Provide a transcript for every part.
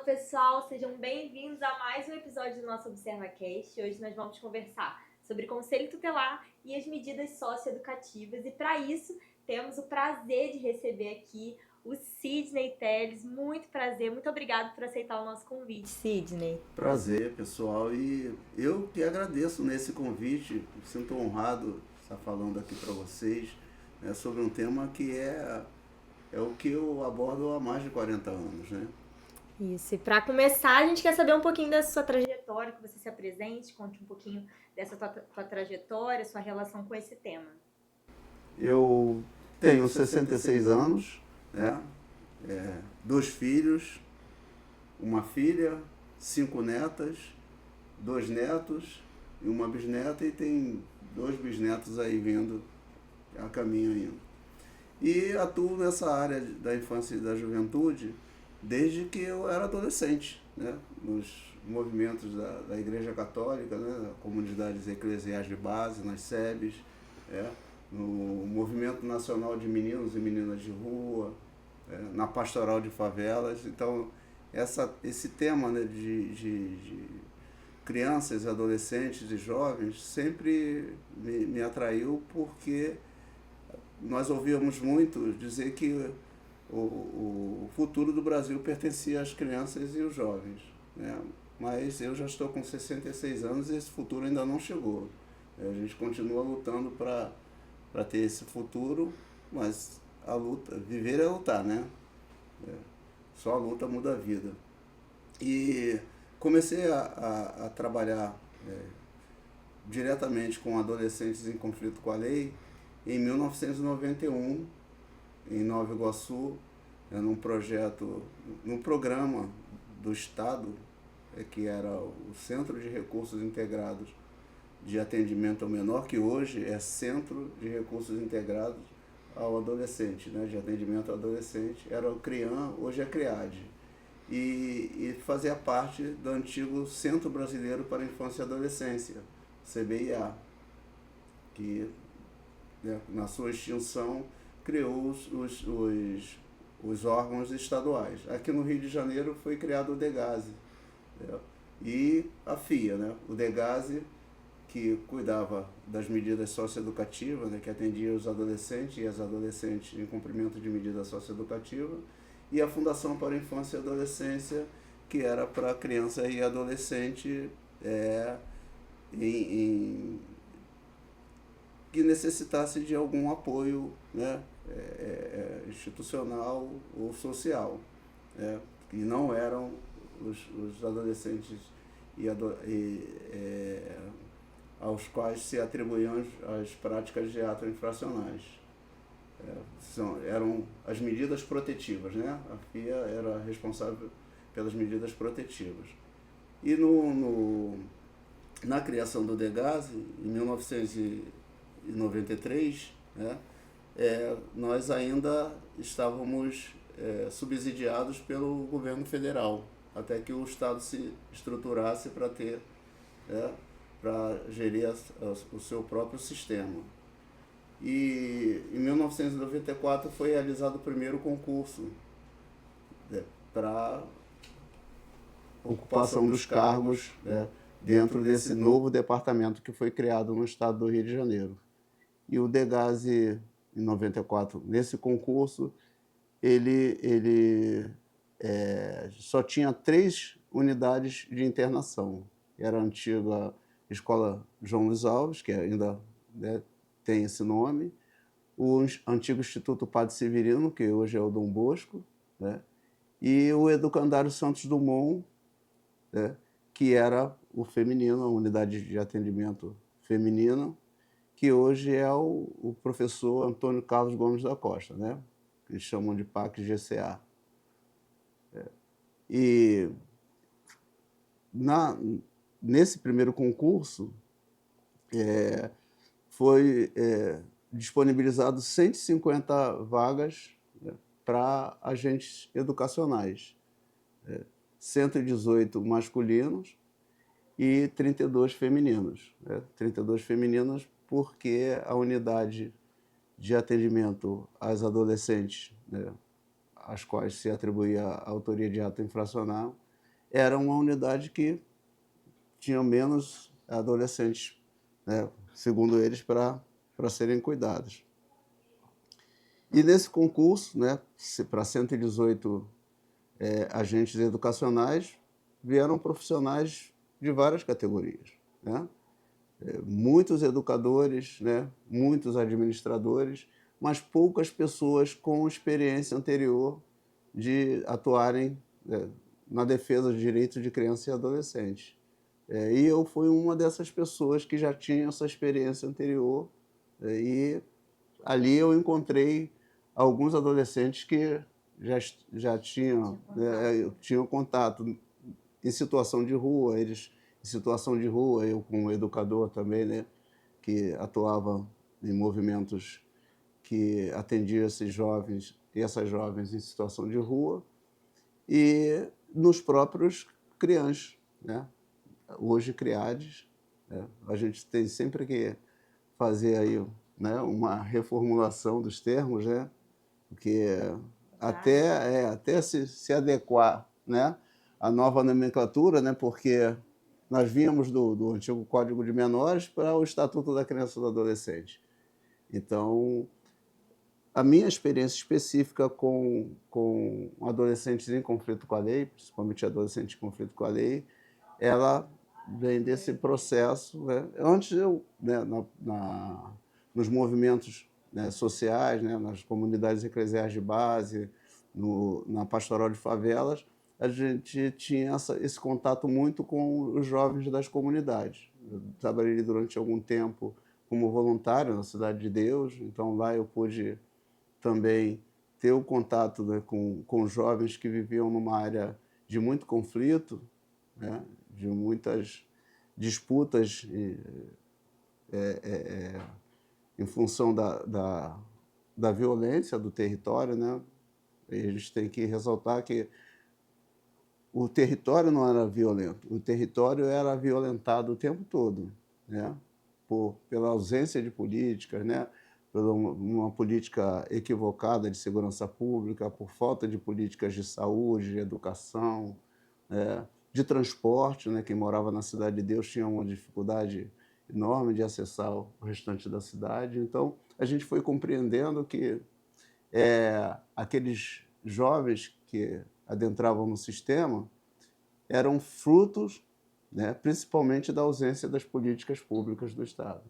pessoal, sejam bem-vindos a mais um episódio do nosso ObservaCast. Hoje nós vamos conversar sobre conselho tutelar e as medidas socioeducativas. E para isso, temos o prazer de receber aqui o Sidney Telles. Muito prazer, muito obrigado por aceitar o nosso convite, Sidney. Prazer, pessoal, e eu que agradeço nesse convite, me sinto honrado de estar falando aqui para vocês, né, sobre um tema que é o que eu abordo há mais de 40 anos, né? Isso, e para começar, a gente quer saber um pouquinho da sua trajetória, que você se apresente, conte um pouquinho dessa tua trajetória, sua relação com esse tema. Eu tenho 66 anos, né? 2 filhos, uma filha, 5 netas, 2 netos e uma bisneta, e tem 2 bisnetos aí vindo a caminho ainda. E atuo nessa área da infância e da juventude desde que eu era adolescente, né? Nos movimentos da Igreja Católica, né? Comunidades eclesiais de base, nas SEBs, no Movimento Nacional de Meninos e Meninas de Rua, na Pastoral de Favelas. Então, esse tema, né, de crianças, adolescentes e jovens sempre me atraiu, porque nós ouvíamos muito dizer que o futuro do Brasil pertencia às crianças e aos jovens, né? Mas eu já estou com 66 anos e esse futuro ainda não chegou. A gente continua lutando para ter esse futuro, mas a luta, viver é lutar, né? Só a luta muda a vida. E comecei a trabalhar diretamente com adolescentes em conflito com a lei em 1991, em Nova Iguaçu, num programa do Estado, que era o Centro de Recursos Integrados de Atendimento ao Menor, que hoje é Centro de Recursos Integrados ao Adolescente, né, de atendimento ao adolescente. Era o CRIAM, hoje é CREAD. E fazia parte do antigo Centro Brasileiro para a Infância e Adolescência, CBIA, que, né, na sua extinção, criou os órgãos estaduais. Aqui no Rio de Janeiro foi criado o DEGASE, né, e a FIA, né, o DEGASE, que cuidava das medidas socioeducativas, né, que atendia os adolescentes e as adolescentes em cumprimento de medidas socioeducativas, e a Fundação para a Infância e Adolescência, que era para criança e adolescente que necessitasse de algum apoio, né, institucional ou social, né, que não eram os adolescentes aos quais se atribuíam as práticas de atos infracionais. Eram as medidas protetivas, né? A FIA era responsável pelas medidas protetivas. E na criação do DEGASE, em 1993, né, nós ainda estávamos subsidiados pelo governo federal, até que o Estado se estruturasse para ter, para gerir o seu próprio sistema. E em 1994 foi realizado o primeiro concurso, né, para ocupação dos cargos, né, dentro desse novo departamento que foi criado no estado do Rio de Janeiro. E o DEGASE, em 94, nesse concurso, ele só tinha 3 unidades de internação. Era a antiga Escola João Luiz Alves, que ainda, né, tem esse nome, o antigo Instituto Padre Severino, que hoje é o Dom Bosco, né, e o Educandário Santos Dumont, né, que era o feminino, a unidade de atendimento feminino, que hoje é o professor Antônio Carlos Gomes da Costa, né, que eles chamam de PAC-GCA. E nesse primeiro concurso, foi disponibilizado 150 vagas, né, para agentes educacionais, 118 masculinos e 32 femininos. 32 femininas porque a unidade de atendimento às adolescentes, né, às quais se atribuía a autoria de ato infracional, era uma unidade que tinha menos adolescentes, né, segundo eles, para serem cuidados. E nesse concurso, né, para 118 agentes educacionais, vieram profissionais de várias categorias, né? Muitos educadores, né, muitos administradores, mas poucas pessoas com experiência anterior de atuarem na defesa dos direitos de crianças e adolescentes. E eu fui uma dessas pessoas que já tinha essa experiência anterior, e ali eu encontrei alguns adolescentes que já tinham contato em situação de rua, eles em situação de rua, eu como educador também, né, que atuava em movimentos que atendia esses jovens e essas jovens em situação de rua, e nos próprios crianças, né, hoje criados, né, a gente tem sempre que fazer aí, né, uma reformulação dos termos, né, porque até se adequar, né, à nova nomenclatura, né, porque nós vínhamos do antigo Código de Menores para o Estatuto da Criança e do Adolescente. Então, a minha experiência específica com adolescentes em conflito com a lei, principalmente adolescentes em conflito com a lei, ela vem desse processo, né? Antes eu, né, nos movimentos, né, sociais, né, nas comunidades eclesiais de base, na pastoral de favelas, a gente tinha esse contato muito com os jovens das comunidades. Eu trabalhei durante algum tempo como voluntário na Cidade de Deus, então lá eu pude também ter o contato, né, com jovens que viviam numa área de muito conflito, né, de muitas disputas em função da violência do território, né? E a gente tem que ressaltar que o território não era violento, o território era violentado o tempo todo, né? Pela ausência de políticas, né? Por uma política equivocada de segurança pública, por falta de políticas de saúde, de educação, de transporte, né? Quem morava na Cidade de Deus tinha uma dificuldade enorme de acessar o restante da cidade. Então, a gente foi compreendendo que aqueles jovens que adentravam no sistema eram frutos, né, principalmente da ausência das políticas públicas do Estado.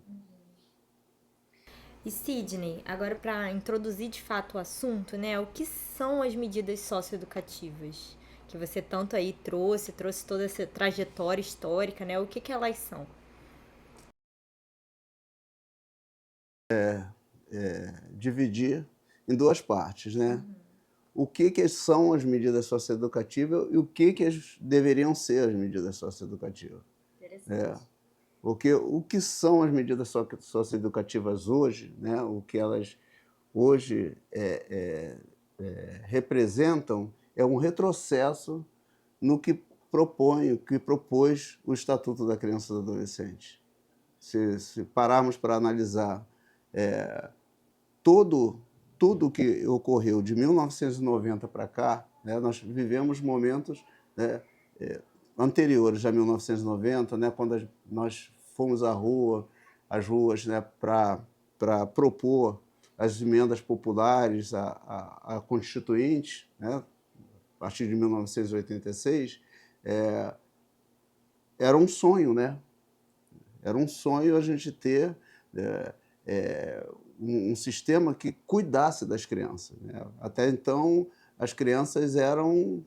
E Sidney, agora para introduzir de fato o assunto, né, o que são as medidas socioeducativas? Que você tanto aí trouxe toda essa trajetória histórica, né? O que elas são? Dividir em duas partes, né? O que são as medidas socioeducativas e o que deveriam ser as medidas socioeducativas. Interessante. Porque o que são as medidas socioeducativas hoje, né? O que elas hoje representam é um retrocesso no que propôs o Estatuto da Criança e do Adolescente. Se pararmos para analisar tudo que ocorreu de 1990 para cá, né, nós vivemos momentos, né, anteriores a 1990, né, quando nós fomos às ruas, né, para propor as emendas populares à Constituinte, né, a partir de 1986, era um sonho, né? Era um sonho a gente ter um sistema que cuidasse das crianças, né? Até então, as crianças eram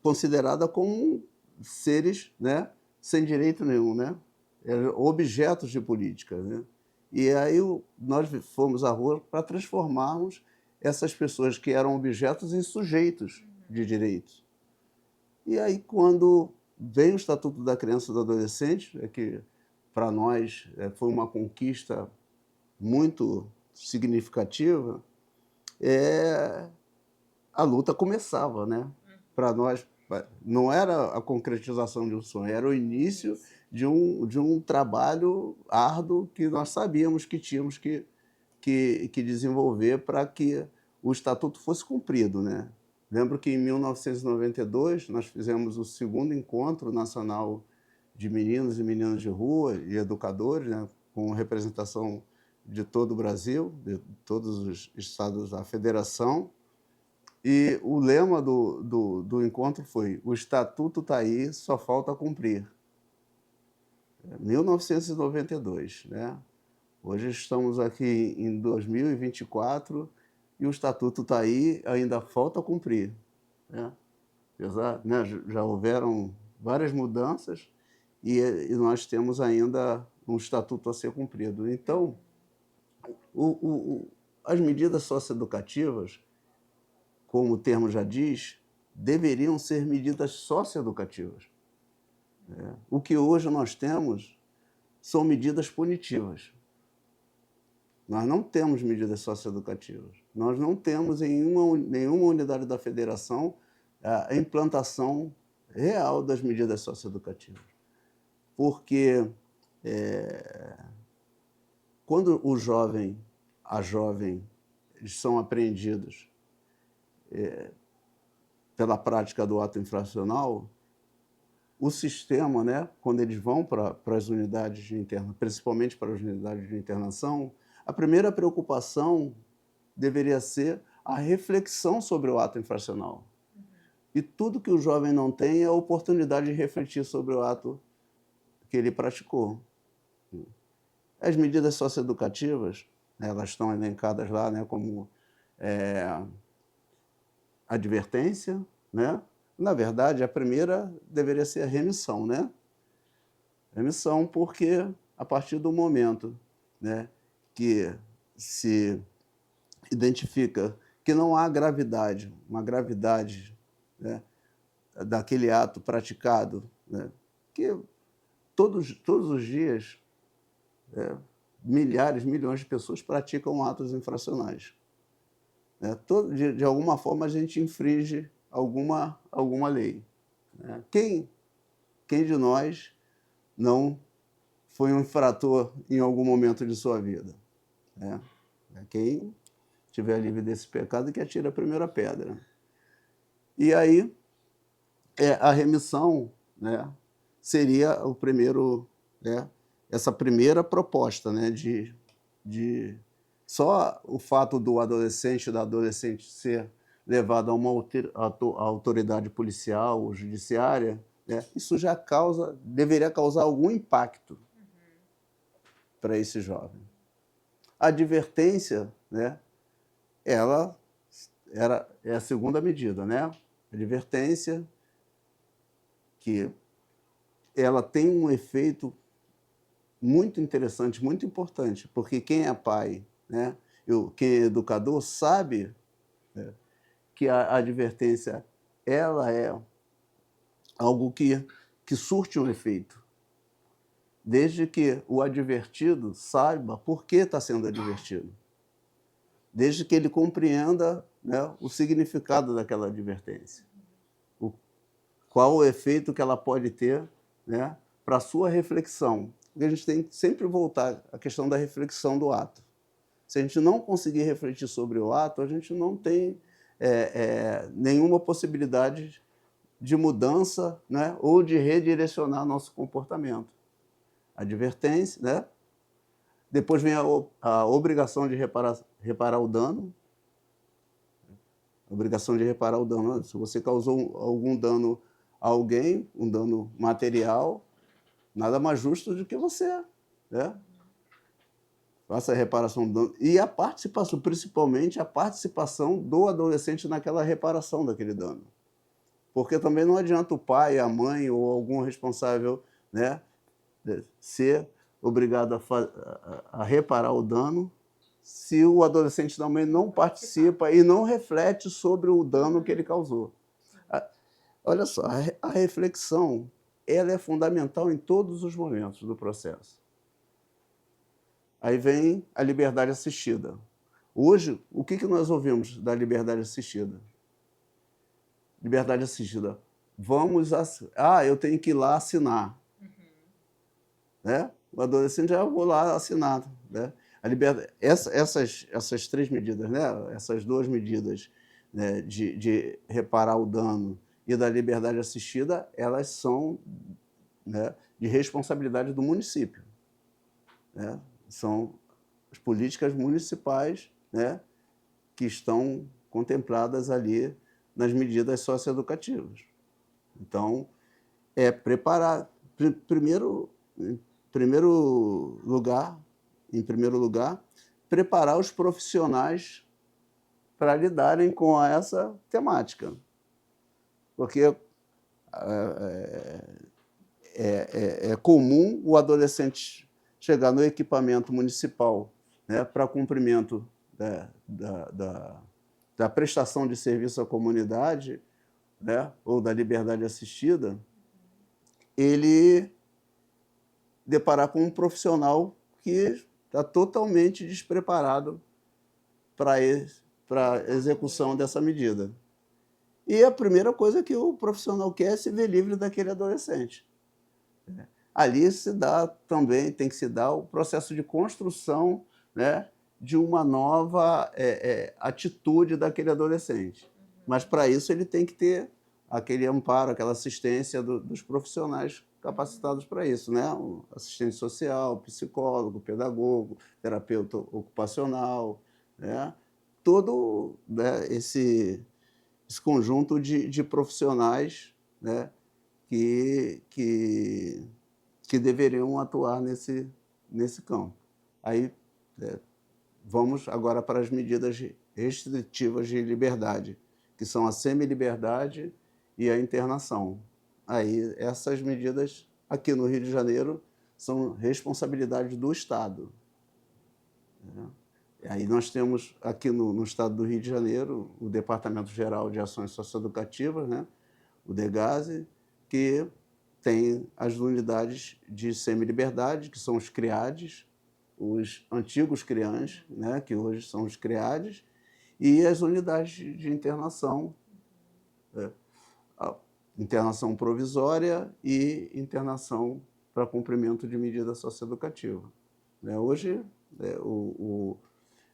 consideradas como seres, né, sem direito nenhum, né? Eram objetos de política, né? E aí nós fomos à rua para transformarmos essas pessoas que eram objetos em sujeitos de direitos. E aí, quando vem o Estatuto da Criança e do Adolescente, que para nós foi uma conquista muito significativa, a luta começava, né? Para nós, não era a concretização de um sonho, era o início de um trabalho árduo que nós sabíamos que tínhamos que desenvolver para que o Estatuto fosse cumprido, né? Lembro que em 1992 nós fizemos o segundo encontro nacional de meninos e meninas de rua e educadores, né, com representação de todo o Brasil, de todos os estados da federação. E o lema do encontro foi: o estatuto está aí, só falta cumprir. 1992, né? Hoje estamos aqui em 2024 e o estatuto está aí, ainda falta cumprir, né? Apesar, né, já houveram várias mudanças e nós temos ainda um estatuto a ser cumprido. Então, as medidas socioeducativas, como o termo já diz, deveriam ser medidas socioeducativas. O que hoje nós temos são medidas punitivas. Nós não temos medidas socioeducativas. Nós não temos em nenhuma unidade da federação a implantação real das medidas socioeducativas. Porque quando o jovem, a jovem, eles são apreendidos pela prática do ato infracional, o sistema, né, quando eles vão para as unidades de internação, principalmente para as unidades de internação, a primeira preocupação deveria ser a reflexão sobre o ato infracional. E tudo que o jovem não tem é a oportunidade de refletir sobre o ato que ele praticou. As medidas socioeducativas, elas estão elencadas lá, né, como advertência, né? Na verdade, a primeira deveria ser a remissão, né? Remissão porque a partir do momento, né, que se identifica que não há gravidade, uma gravidade, né, daquele ato praticado, né, que todos os dias milhares, milhões de pessoas praticam atos infracionais. De alguma forma a gente infringe alguma lei. Quem de nós não foi um infrator em algum momento de sua vida? Quem estiver livre desse pecado que atira a primeira pedra. E aí a remissão, né, seria o primeiro, né, essa primeira proposta, né, de só o fato do adolescente, da adolescente ser levado a uma autoridade policial ou judiciária, né, isso já deveria causar algum impacto para esse jovem. A advertência, né, ela é a segunda medida, né? A advertência, que ela tem um efeito muito interessante, muito importante, porque quem é pai, né, quem é educador, sabe, né, que a advertência ela é algo que surte um efeito, desde que o advertido saiba por que está sendo advertido, desde que ele compreenda, né, o significado daquela advertência, qual o efeito que ela pode ter, né, para a sua reflexão. Porque a gente tem que sempre voltar à questão da reflexão do ato. Se a gente não conseguir refletir sobre o ato, a gente não tem nenhuma possibilidade de mudança, né, ou de redirecionar nosso comportamento. Advertência, né? Depois vem a obrigação de reparar o dano. Obrigação de reparar o dano. Se você causou algum dano a alguém, um dano material, nada mais justo do que você, né, faça a reparação do dano. E a participação, principalmente a participação do adolescente naquela reparação daquele dano. Porque também não adianta o pai, a mãe ou algum responsável, né, ser obrigado a reparar o dano se o adolescente também não participa e não reflete sobre o dano que ele causou. Olha só, a reflexão ela é fundamental em todos os momentos do processo. Aí vem a liberdade assistida. Hoje, o que nós ouvimos da liberdade assistida? Liberdade assistida. Eu tenho que ir lá assinar. Né? O adolescente já vou lá assinar. Né? A liberdade, essas três medidas, né? Essas duas medidas né, de reparar o dano e da liberdade assistida, elas são, né, de responsabilidade do município, né? São as políticas municipais, né, que estão contempladas ali nas medidas socioeducativas. Então, preparar, em primeiro lugar, preparar os profissionais para lidarem com essa temática. Porque é comum o adolescente chegar no equipamento municipal, né, para cumprimento da prestação de serviço à comunidade, né, ou da liberdade assistida, ele deparar com um profissional que está totalmente despreparado para a execução dessa medida. E a primeira coisa que o profissional quer é se ver livre daquele adolescente. Ali se dá também, tem que se dar o processo de construção, né, de uma nova atitude daquele adolescente. Mas, para isso, ele tem que ter aquele amparo, aquela assistência dos profissionais capacitados para isso, né? Um assistente social, psicólogo, pedagogo, terapeuta ocupacional, né? Todo, né, esse conjunto de profissionais, né, que deveriam atuar nesse campo. Aí, vamos agora para as medidas restritivas de liberdade, que são a semiliberdade e a internação. Aí, essas medidas, aqui no Rio de Janeiro, são responsabilidade do Estado, né? Aí nós temos aqui no Estado do Rio de Janeiro o Departamento Geral de Ações Socioeducativas, né, o DEGASE, que tem as unidades de semiliberdade, que são os CREADES, os antigos CREANs, né, que hoje são os CREADES, e as unidades de internação, a internação provisória e internação para cumprimento de medida socioeducativa. Hoje,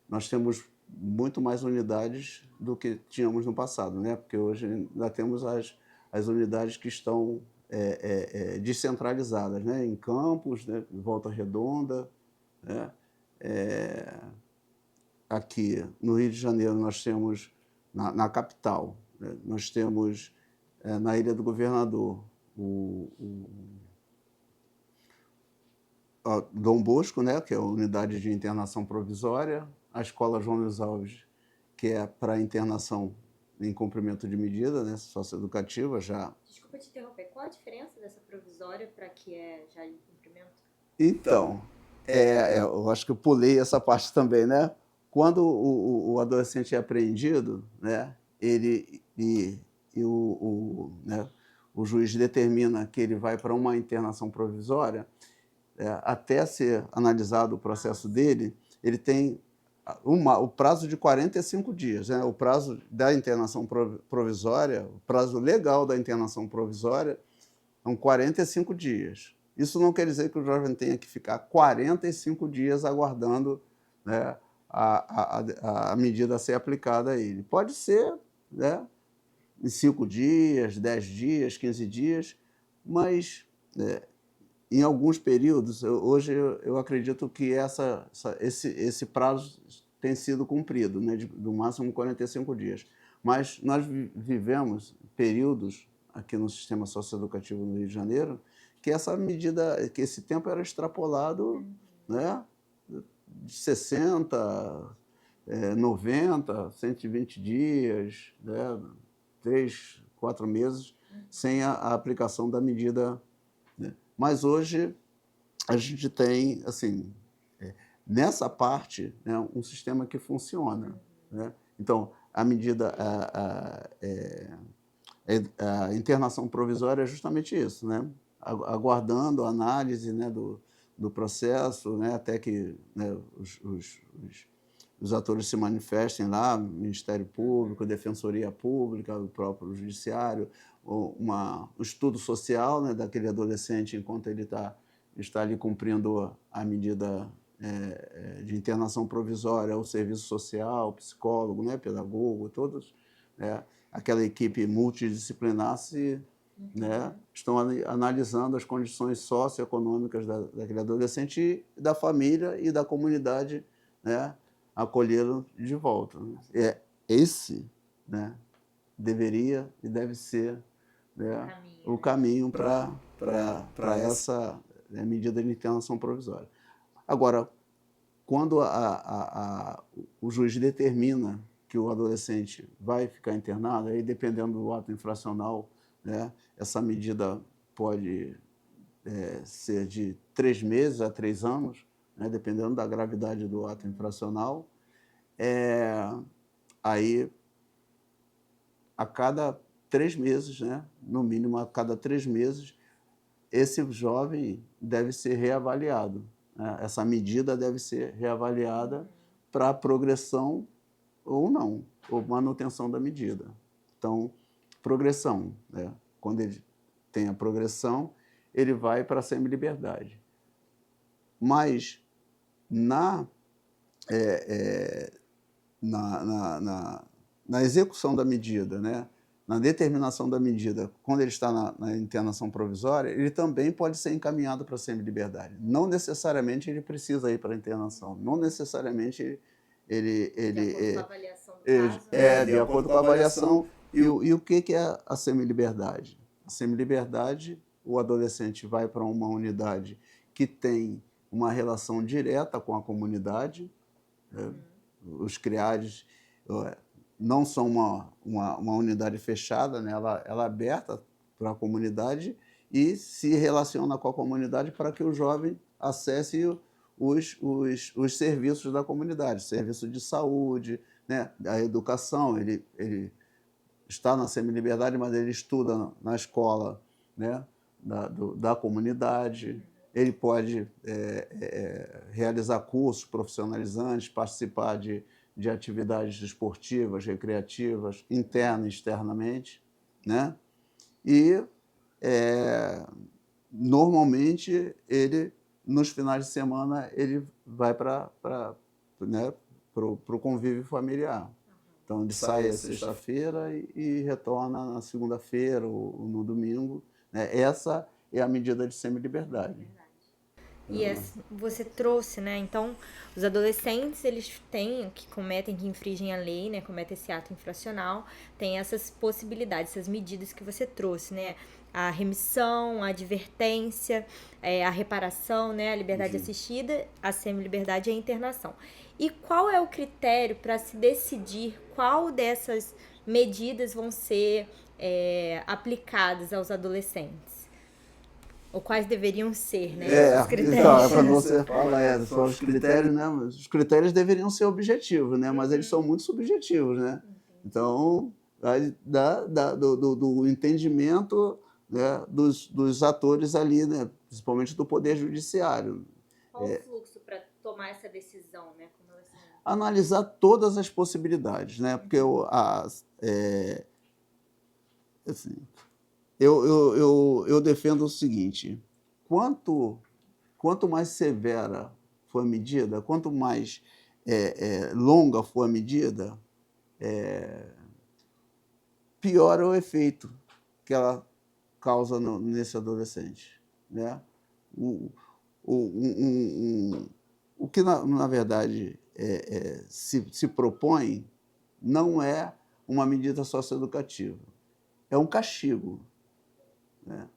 nós temos muito mais unidades do que tínhamos no passado, né? Porque hoje ainda temos as unidades que estão descentralizadas, né? Em Campos, né? Em Volta Redonda, né? Aqui no Rio de Janeiro nós temos, na capital, né? Nós temos na Ilha do Governador Dom Bosco, né? Que é a unidade de internação provisória, a Escola João Luiz Alves, que é para internação em cumprimento de medida, né, socioeducativa já. Desculpa te interromper, qual a diferença dessa provisória para que é já em cumprimento? Então, eu acho que eu pulei essa parte também, né? Quando o adolescente é apreendido, né, né, o juiz determina que ele vai para uma internação provisória, até ser analisado o processo dele, ele tem o prazo de 45 dias, né? O prazo da internação provisória, o prazo legal da internação provisória são 45 dias. Isso não quer dizer que o jovem tenha que ficar 45 dias aguardando, né, a medida a ser aplicada a ele. Pode ser, né, em 5 dias, 10 dias, 15 dias, mas em alguns períodos, hoje eu acredito que esse prazo tem sido cumprido, né, do máximo 45 dias. Mas nós vivemos períodos aqui no sistema socioeducativo no Rio de Janeiro que essa medida, que esse tempo era extrapolado, né, de 60, 90, 120 dias, né, 3, 4 meses, sem a aplicação da medida, né? Mas hoje a gente tem, assim, nessa parte, né, um sistema que funciona, né? Então, a medida, a internação provisória é justamente isso, né? Aguardando a análise, né, do processo, né, até que, né, os atores se manifestem lá, Ministério Público, Defensoria Pública, o próprio Judiciário, um estudo social, né, daquele adolescente enquanto ele está ali cumprindo a medida de internação provisória, o serviço social, psicólogo, né, pedagogo, todos né? Aquela equipe multidisciplinar né, estão analisando as condições socioeconômicas daquele adolescente e da família e da comunidade, né, acolhê-lo de volta. Esse, né, deveria e deve ser, né, o caminho para essa, né, medida de internação provisória. Agora, quando o juiz determina que o adolescente vai ficar internado, aí dependendo do ato infracional, né, essa medida pode ser de 3 meses a 3 anos, né, dependendo da gravidade do ato infracional. Aí, a cada 3 meses, né, no mínimo a cada 3 meses, esse jovem deve ser reavaliado, né? Essa medida deve ser reavaliada para progressão ou não, ou manutenção da medida. Então, progressão, né? Quando ele tem a progressão, ele vai para a semiliberdade. Mas na execução da medida, né? Na determinação da medida, quando ele está na internação provisória, ele também pode ser encaminhado para a semiliberdade. Não necessariamente ele precisa ir para a internação, não necessariamente ele de acordo com a avaliação do caso, né? de acordo com a avaliação. E o que é a semiliberdade? A semiliberdade, o adolescente vai para uma unidade que tem uma relação direta com a comunidade, né? Os CREADs não são uma unidade fechada, né? Ela é aberta para a comunidade e se relaciona com a comunidade para que o jovem acesse os serviços da comunidade, serviço de saúde, né? A educação. Ele está na semiliberdade, mas ele estuda na escola, né, da comunidade. Ele pode realizar cursos profissionalizantes, participar de atividades esportivas, recreativas, interna e externamente, né? E, normalmente, ele, nos finais de semana, ele vai para né, o convívio familiar. Então, ele sai à sexta-feira e retorna na segunda-feira ou no domingo, né? Essa é a medida de semiliberdade. E você trouxe, né? Então, os adolescentes, eles têm, que cometem, que infringem a lei, né? Cometem esse ato infracional, tem essas possibilidades, essas medidas que você trouxe, né? A remissão, a advertência, a reparação, né? A liberdade assistida, a semiliberdade e a internação. E qual é o critério para se decidir qual dessas medidas vão ser aplicadas aos adolescentes? Ou quais deveriam ser, né? Os critérios. Então, quando você fala são os critérios, né? Os critérios deveriam ser objetivos, né? Mas eles são muito subjetivos, né? Então, do entendimento, né, dos atores ali, né? Principalmente do Poder Judiciário. Qual o fluxo para tomar essa decisão, né? Como ela se... Analisar todas as possibilidades, né? Porque assim, eu defendo o seguinte: quanto mais severa for a medida, quanto mais longa for a medida, pior é o efeito que ela causa nesse adolescente, né? O que, na verdade, se propõe não é uma medida socioeducativa, é um castigo, né?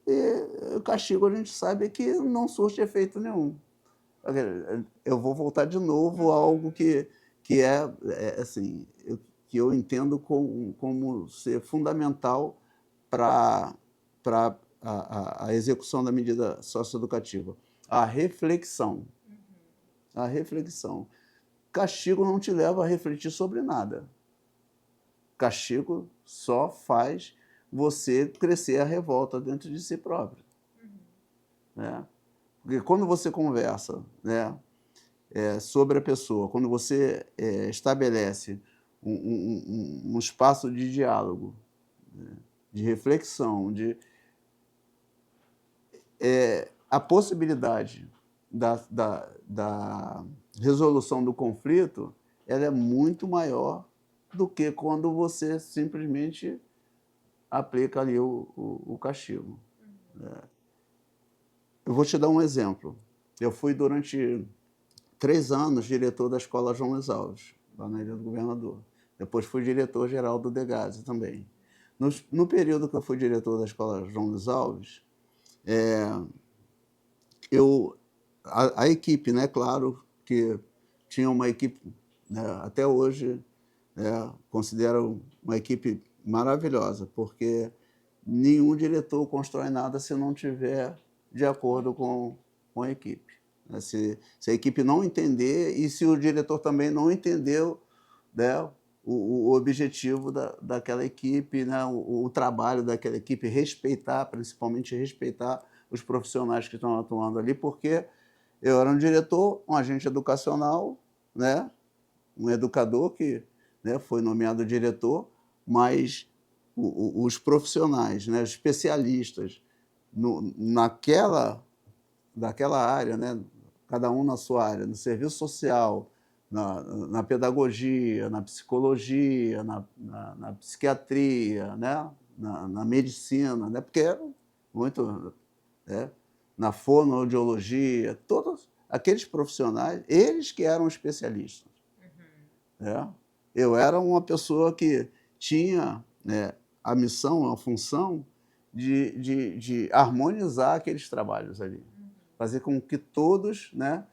E o castigo, a gente sabe que não surte efeito nenhum. Eu vou voltar de novo a algo que assim, que eu entendo como ser fundamental para a execução da medida socioeducativa: a reflexão. A reflexão. Castigo não te leva a refletir sobre nada. Castigo só faz você crescer a revolta dentro de si próprio. Né? Porque quando você conversa, né, sobre a pessoa, quando você estabelece um espaço de diálogo, né, de reflexão, a possibilidade da resolução do conflito, ela é muito maior do que quando você simplesmente aplica ali o castigo. Eu vou te dar um exemplo. Eu fui durante 3 anos diretor da Escola João Luiz Alves, lá na Ilha do Governador. Depois fui diretor-geral do Degase também. No período que eu fui diretor da Escola João Luiz Alves, a equipe, né, claro que tinha uma equipe, né, até hoje, considero uma equipe maravilhosa, porque nenhum diretor constrói nada se não tiver de acordo com a equipe. Se a equipe não entender e se o diretor também não entendeu, né, o objetivo daquela equipe, né, o trabalho daquela equipe, respeitar, principalmente respeitar os profissionais que estão atuando ali, porque eu era um diretor, um agente educacional, né, um educador que, né, foi nomeado diretor, mas os profissionais, né, os especialistas daquela área, né, cada um na sua área, no serviço social, na pedagogia, na psicologia, na psiquiatria, né, na medicina, né, porque era muito, né, na fonoaudiologia, todos aqueles profissionais, eles que eram especialistas. Eu era uma pessoa que tinha, né, a missão, a função de harmonizar aqueles trabalhos ali, fazer com que todos, né,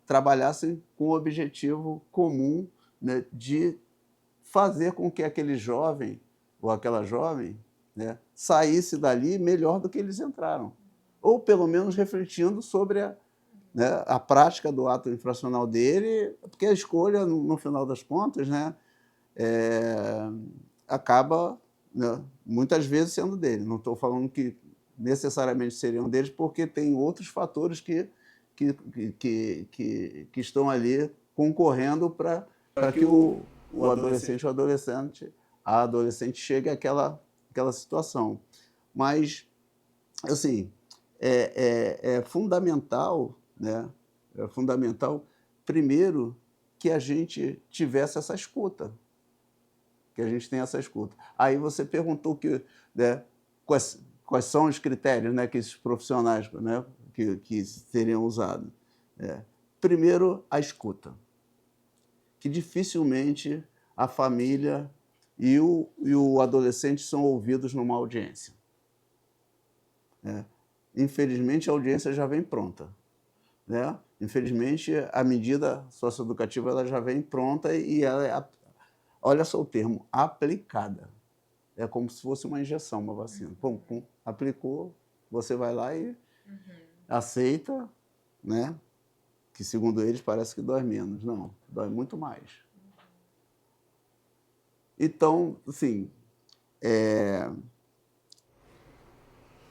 trabalhassem com o objetivo comum, né, de fazer com que aquele jovem ou aquela jovem, né, saísse dali melhor do que eles entraram, ou pelo menos refletindo sobre né, a prática do ato infracional dele, porque a escolha, no final das contas, né, acaba, né, muitas vezes sendo dele. Não estou falando que necessariamente seriam deles, porque tem outros fatores que estão ali concorrendo para que o adolescente ou a adolescente chegue àquela situação. Mas, assim, é fundamental, né? É fundamental, primeiro, que a gente tivesse essa escuta, que a gente tenha essa escuta. Aí você perguntou né, quais são os critérios, né, que esses profissionais, né, que seriam usados. Primeiro, a escuta, que dificilmente a família e o adolescente são ouvidos numa audiência. Infelizmente, a audiência já vem pronta, né? Infelizmente, a medida socioeducativa ela já vem pronta e ela é, olha só o termo, aplicada. É como se fosse uma injeção, uma vacina. Pum, pum, aplicou, você vai lá e aceita, né? Que, segundo eles, parece que dói menos. Não, dói muito mais. Então, assim,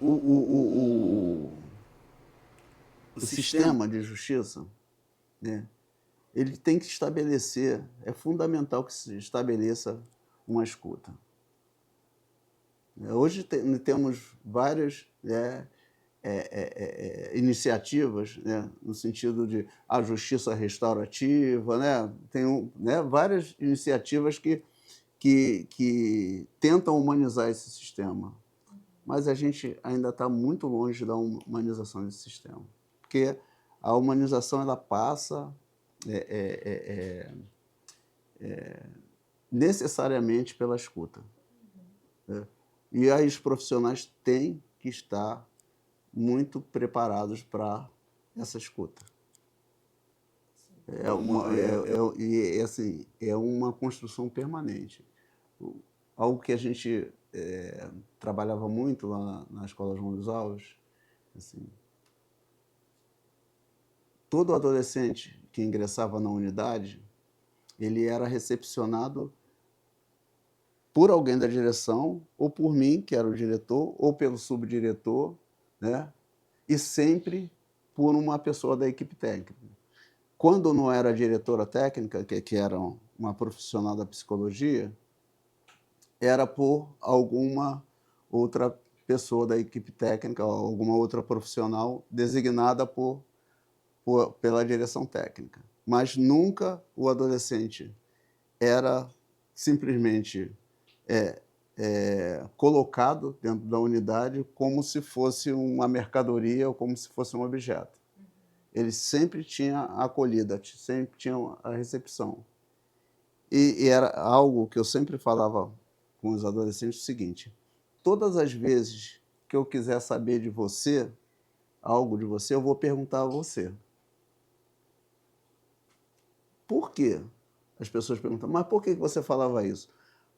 o sistema de justiça, né, ele tem que estabelecer, é fundamental que se estabeleça uma escuta. Hoje temos várias iniciativas, né, no sentido de a justiça restaurativa, né, tem várias iniciativas que tentam humanizar esse sistema. Mas a gente ainda está muito longe da humanização desse sistema. Porque a humanização ela passa necessariamente pela escuta. Né? E aí os profissionais têm que estar muito preparados para essa escuta. Assim, é uma construção permanente. Algo que a gente trabalhava muito lá na Escola João Luiz Alves, assim, todo adolescente que ingressava na unidade, ele era recepcionado por alguém da direção, ou por mim, que era o diretor, ou pelo subdiretor, né? E sempre por uma pessoa da equipe técnica. Quando não era a diretora técnica, que era uma profissional da psicologia, era por alguma outra pessoa da equipe técnica, ou alguma outra profissional designada pela direção técnica. Mas nunca o adolescente era simplesmente colocado dentro da unidade como se fosse uma mercadoria ou como se fosse um objeto. Ele sempre tinha a acolhida, sempre tinha a recepção. E era algo que eu sempre falava com os adolescentes, o seguinte: todas as vezes que eu quiser saber de você, algo de você, eu vou perguntar a você. Por quê? As pessoas perguntam, mas por que você falava isso?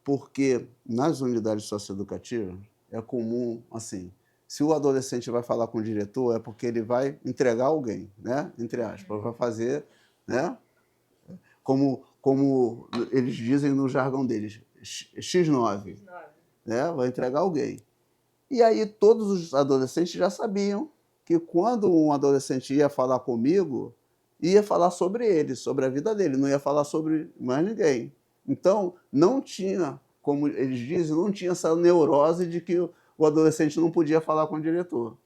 Porque nas unidades socioeducativas é comum, assim, se o adolescente vai falar com o diretor, é porque ele vai entregar alguém, né? Entre aspas, vai fazer, né? Como eles dizem no jargão deles, X9, né? Vai entregar alguém. E aí todos os adolescentes já sabiam que quando um adolescente ia falar comigo, ia falar sobre ele, sobre a vida dele, não ia falar sobre mais ninguém. Então, não tinha, como eles dizem, não tinha essa neurose de que o adolescente não podia falar com o diretor.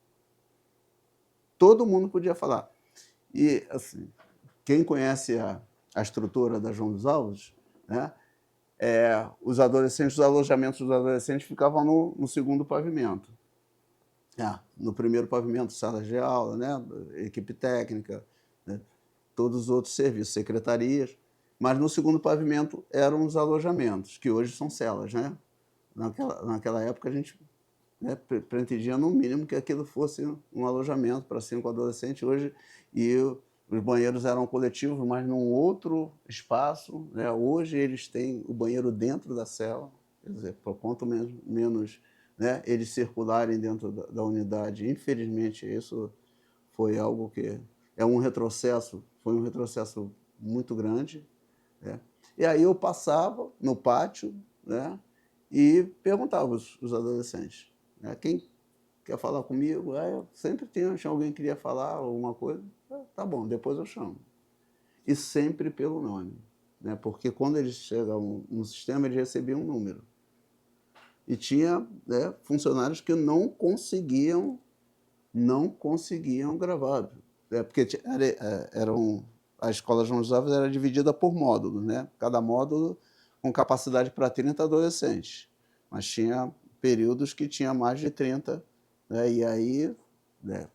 Todo mundo podia falar. E, assim, quem conhece a estrutura da João dos Alves, né, os adolescentes, os alojamentos dos adolescentes ficavam no segundo pavimento. No primeiro pavimento, salas de aula, né, equipe técnica, né, todos os outros serviços, secretarias. Mas no segundo pavimento eram os alojamentos, que hoje são celas, né? Naquela época a gente, né, pretendia no mínimo que aquilo fosse um alojamento para 5 adolescentes. Hoje, os banheiros eram coletivos, mas num outro espaço, né? Hoje eles têm o banheiro dentro da cela, quer dizer, por quanto menos, né, eles circularem dentro da unidade. Infelizmente, isso foi algo que foi um retrocesso muito grande, né? E aí eu passava no pátio, né, e perguntava os adolescentes, né, quem quer falar comigo? Eu sempre tinha alguém que queria falar alguma coisa, tá bom, depois eu chamo. E sempre pelo nome, né, porque quando eles chegavam no sistema, eles recebiam um número. E tinha, né, funcionários que não conseguiam gravar, porque a escola João dos Alves era dividida por módulos, né? Cada módulo com capacidade para 30 adolescentes, mas tinha períodos que tinha mais de 30, né? E aí, né,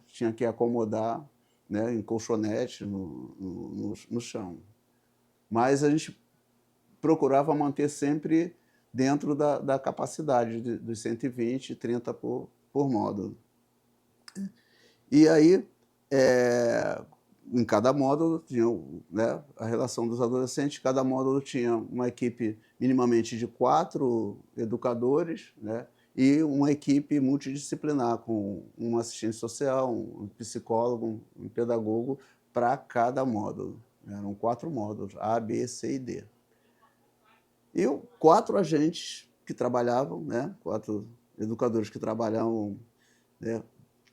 tinha que acomodar, né, em colchonete no chão. Mas a gente procurava manter sempre dentro da capacidade dos 120, 30 por módulo. E aí, em cada módulo, tinha, né, a relação dos adolescentes, cada módulo tinha uma equipe minimamente de 4 educadores, né, e uma equipe multidisciplinar, com um assistente social, um psicólogo, um pedagogo, para cada módulo. Eram 4 módulos, A, B, C e D. E 4 agentes que trabalhavam, né, 4 educadores que trabalhavam, né,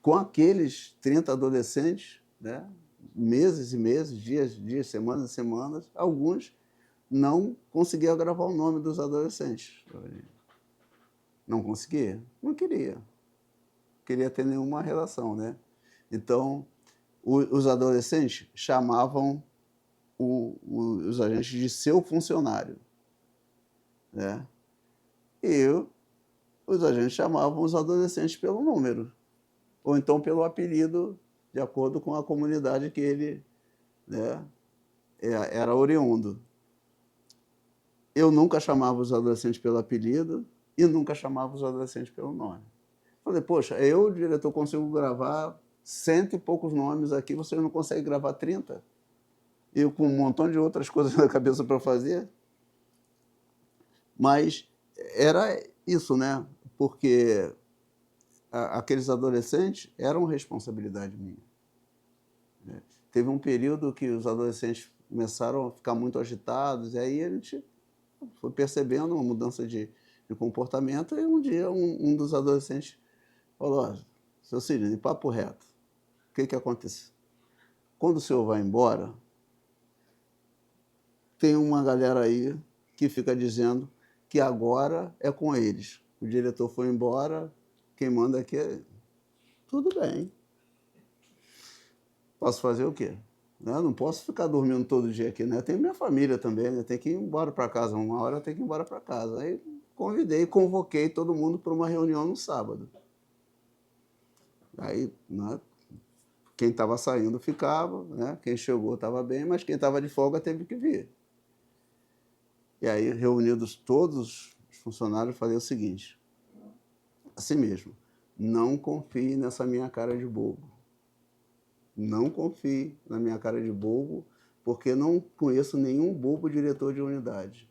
com aqueles 30 adolescentes, né, meses e meses, dias, semanas e semanas. Alguns não conseguiam gravar o nome dos adolescentes. Não conseguia? Não queria. Queria ter nenhuma relação, né? Então, os adolescentes chamavam os agentes de seu funcionário, né? E os agentes chamavam os adolescentes pelo número, ou então pelo apelido, de acordo com a comunidade que ele, né, era oriundo. Eu nunca chamava os adolescentes pelo apelido e nunca chamava os adolescentes pelo nome. Falei, poxa, eu, diretor, consigo gravar 100 e poucos nomes aqui, vocês não conseguem gravar 30? Eu com um montão de outras coisas na cabeça para fazer. Mas era isso, né? Porque aqueles adolescentes eram responsabilidade minha, né? Teve um período que os adolescentes começaram a ficar muito agitados, e aí a gente foi percebendo uma mudança de comportamento, e um dia um dos adolescentes falou, seu Sidney, papo reto, o que aconteceu? Quando o senhor vai embora, tem uma galera aí que fica dizendo que agora é com eles. O diretor foi embora, quem manda aqui é... Tudo bem. Posso fazer o quê? né? Não posso ficar dormindo todo dia aqui, né? Tenho minha família também, né? Tenho que ir embora para casa, uma hora eu tenho que ir embora para casa. Aí convoquei todo mundo para uma reunião no sábado. Aí, né, quem estava saindo ficava, né? Quem chegou estava bem, mas quem estava de folga teve que vir. E aí, reunidos todos os funcionários, eu falei o seguinte, assim mesmo, não confie nessa minha cara de bobo. Não confie na minha cara de bobo, porque não conheço nenhum bobo diretor de unidade.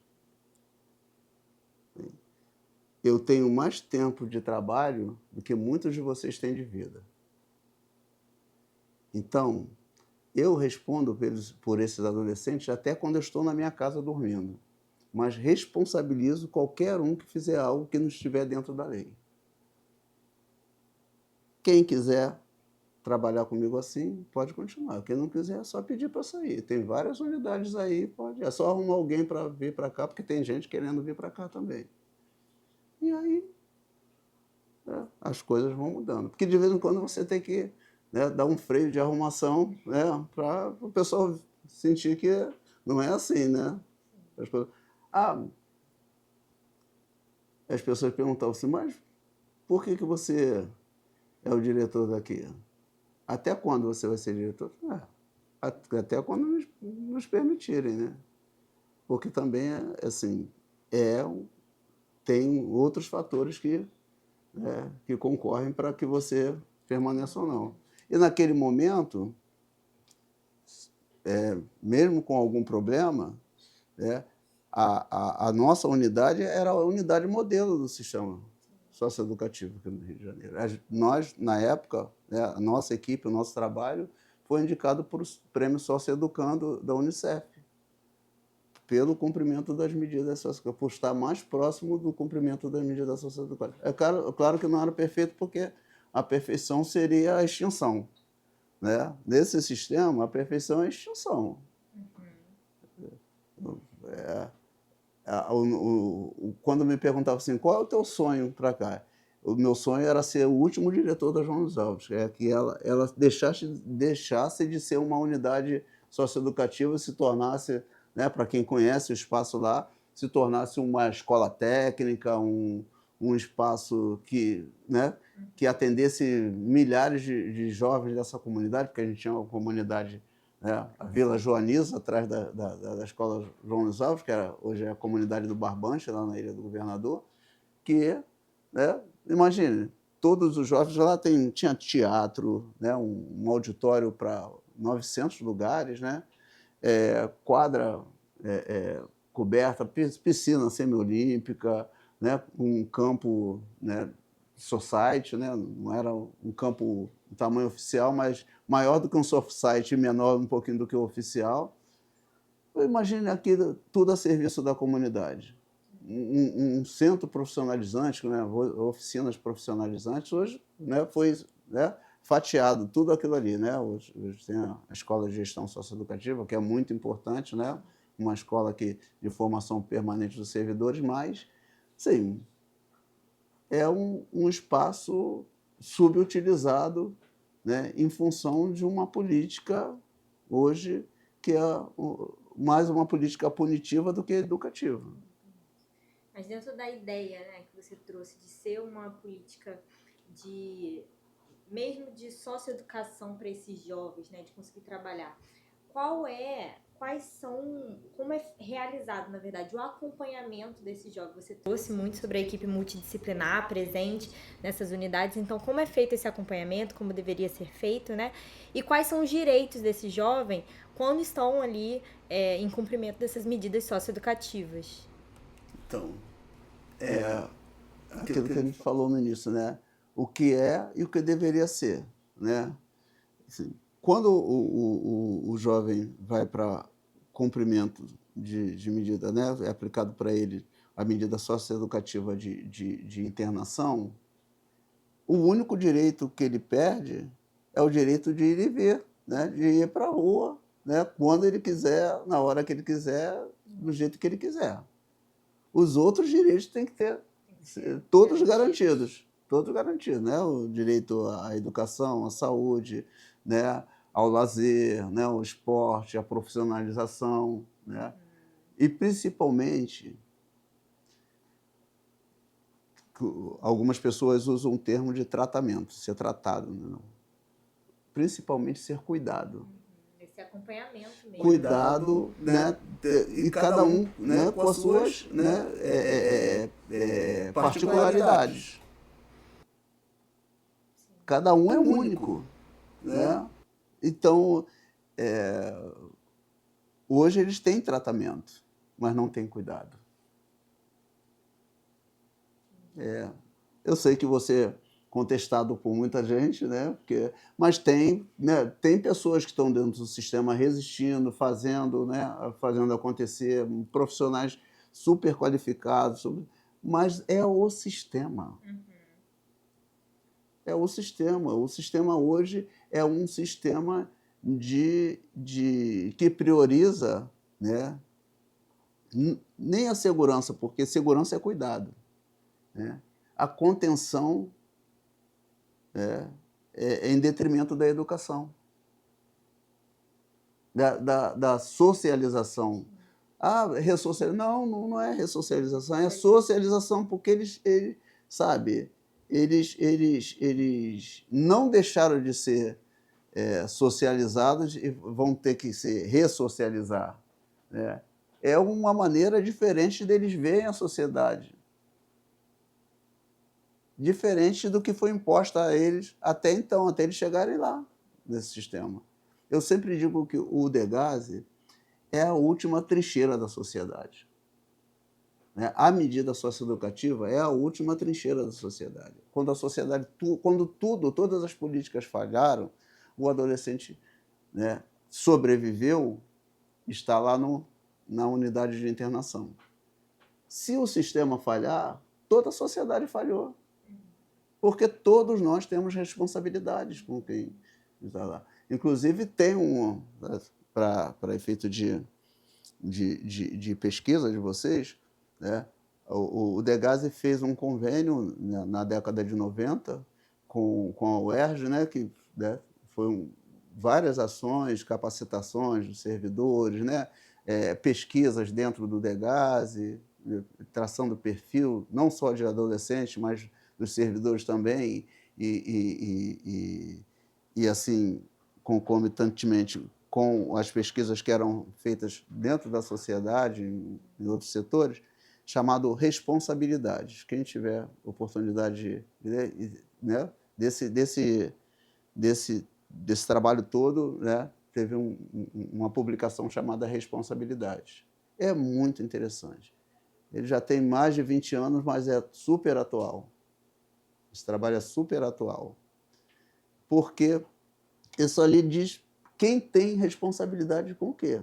Eu tenho mais tempo de trabalho do que muitos de vocês têm de vida. Então, eu respondo por esses adolescentes até quando eu estou na minha casa dormindo, mas responsabilizo qualquer um que fizer algo que não estiver dentro da lei. Quem quiser trabalhar comigo assim, pode continuar. Quem não quiser, é só pedir para sair. Tem várias unidades aí, pode. É só arrumar alguém para vir para cá, porque tem gente querendo vir para cá também. E aí, né, as coisas vão mudando. Porque de vez em quando você tem que, né, dar um freio de arrumação, né, para o pessoal sentir que não é assim, né? As pessoas, as pessoas perguntavam assim, mas por que você é o diretor daqui? Até quando você vai ser diretor? Até quando nos permitirem, né? Porque também, assim, tem outros fatores que concorrem para que você permaneça ou não. E naquele momento, mesmo com algum problema, né, a nossa unidade era a unidade modelo do sistema socioeducativo aqui no Rio de Janeiro. Nós, na época, né, a nossa equipe, o nosso trabalho, foi indicado para o Prêmio Socioeducando da Unicef, pelo cumprimento das medidas socioeducativas, por estar mais próximo do cumprimento das medidas socioeducativas. Claro que não era perfeito, porque a perfeição seria a extinção. Né? Nesse sistema, a perfeição é a extinção. Quando me perguntavam assim, qual é o teu sonho para cá? O meu sonho era ser o último diretor da João dos Alves, que ela deixasse de ser uma unidade socioeducativa e se tornasse, né, para quem conhece o espaço lá, se tornasse uma escola técnica, um espaço que atendesse milhares de jovens dessa comunidade, porque a gente tinha uma comunidade, né, a Vila Joaniza, atrás da escola João dos Alves, que hoje é a comunidade do Barbante, lá na Ilha do Governador, que, né, imagine, todos os jovens lá tinha teatro, né, um auditório para 900 lugares, né, quadra coberta, piscina semiolímpica, né, um campo, né, society, né, não era um campo de tamanho oficial, mas maior do que um society e menor um pouquinho do que o oficial. Imagine aqui tudo a serviço da comunidade. Um centro profissionalizante, né, oficinas profissionalizantes, hoje, né, foi, né, fatiado tudo aquilo ali. Né? Hoje tem a Escola de Gestão Socioeducativa, que é muito importante, né? Uma escola de formação permanente dos servidores, mas, sim, é um espaço subutilizado, né, em função de uma política hoje que é mais uma política punitiva do que educativa. Mas dentro da ideia, né, que você trouxe de ser uma política mesmo de socioeducação para esses jovens, né, de conseguir trabalhar, como é realizado, na verdade, o acompanhamento desses jovens? Você trouxe muito sobre a equipe multidisciplinar presente nessas unidades, então como é feito esse acompanhamento, como deveria ser feito, né? E quais são os direitos desses jovens quando estão ali em cumprimento dessas medidas socioeducativas? Então, aquilo que a gente falou no início, né? O que é e o que deveria ser, né? Assim, quando o jovem vai para cumprimento de medida, né? É aplicado para ele a medida socioeducativa de internação, o único direito que ele perde é o direito de ir e ver, né? De ir para a rua, né? Quando ele quiser, na hora que ele quiser, do jeito que ele quiser. Os outros direitos têm que ter todos garantidos, né? O direito à educação, à saúde, né? ao lazer, né, ao esporte, à profissionalização, né? E principalmente, algumas pessoas usam o termo de tratamento, ser tratado, né? Principalmente ser cuidado. Esse acompanhamento mesmo. Cuidado, né? E cada um, né, com as suas, né, particularidades. Cada um é único, né? Então, hoje eles têm tratamento, mas não têm cuidado. Eu sei que você é contestado por muita gente, né? Mas tem, né, tem pessoas que estão dentro do sistema resistindo, fazendo, né, fazendo acontecer, profissionais super qualificados, mas é o sistema. É o sistema. O sistema hoje é um sistema que prioriza, né, nem a segurança, porque segurança é cuidado, né? A contenção é em detrimento da educação, da socialização. Não é ressocialização, é socialização, porque eles sabe, eles não deixaram de ser socializados e vão ter que se ressocializar, né? É uma maneira diferente deles verem a sociedade, diferente do que foi imposta a eles até então, até eles chegarem lá, nesse sistema. Eu sempre digo que o Degasse é a última trincheira da sociedade, né? A medida socioeducativa é a última trincheira da sociedade. Quando a sociedade, todas as políticas falharam, o adolescente, né, sobreviveu, está lá na unidade de internação. Se o sistema falhar, toda a sociedade falhou. Porque todos nós temos responsabilidades com quem está lá. Inclusive, tem para efeito de pesquisa de vocês, né, o Degasse fez um convênio na década de 90 com a UERJ, né, que, né, foi várias ações, capacitações dos servidores, né, pesquisas dentro do Degasse, traçando perfil, não só de adolescentes, mas dos servidores também, e assim, concomitantemente com as pesquisas que eram feitas dentro da sociedade, em outros setores, chamado Responsabilidades. Quem tiver oportunidade de, né, desse trabalho todo, né, teve uma publicação chamada Responsabilidades. É muito interessante. Ele já tem mais de 20 anos, mas é super atual. Esse trabalho é super atual. Porque isso ali diz quem tem responsabilidade com o quê.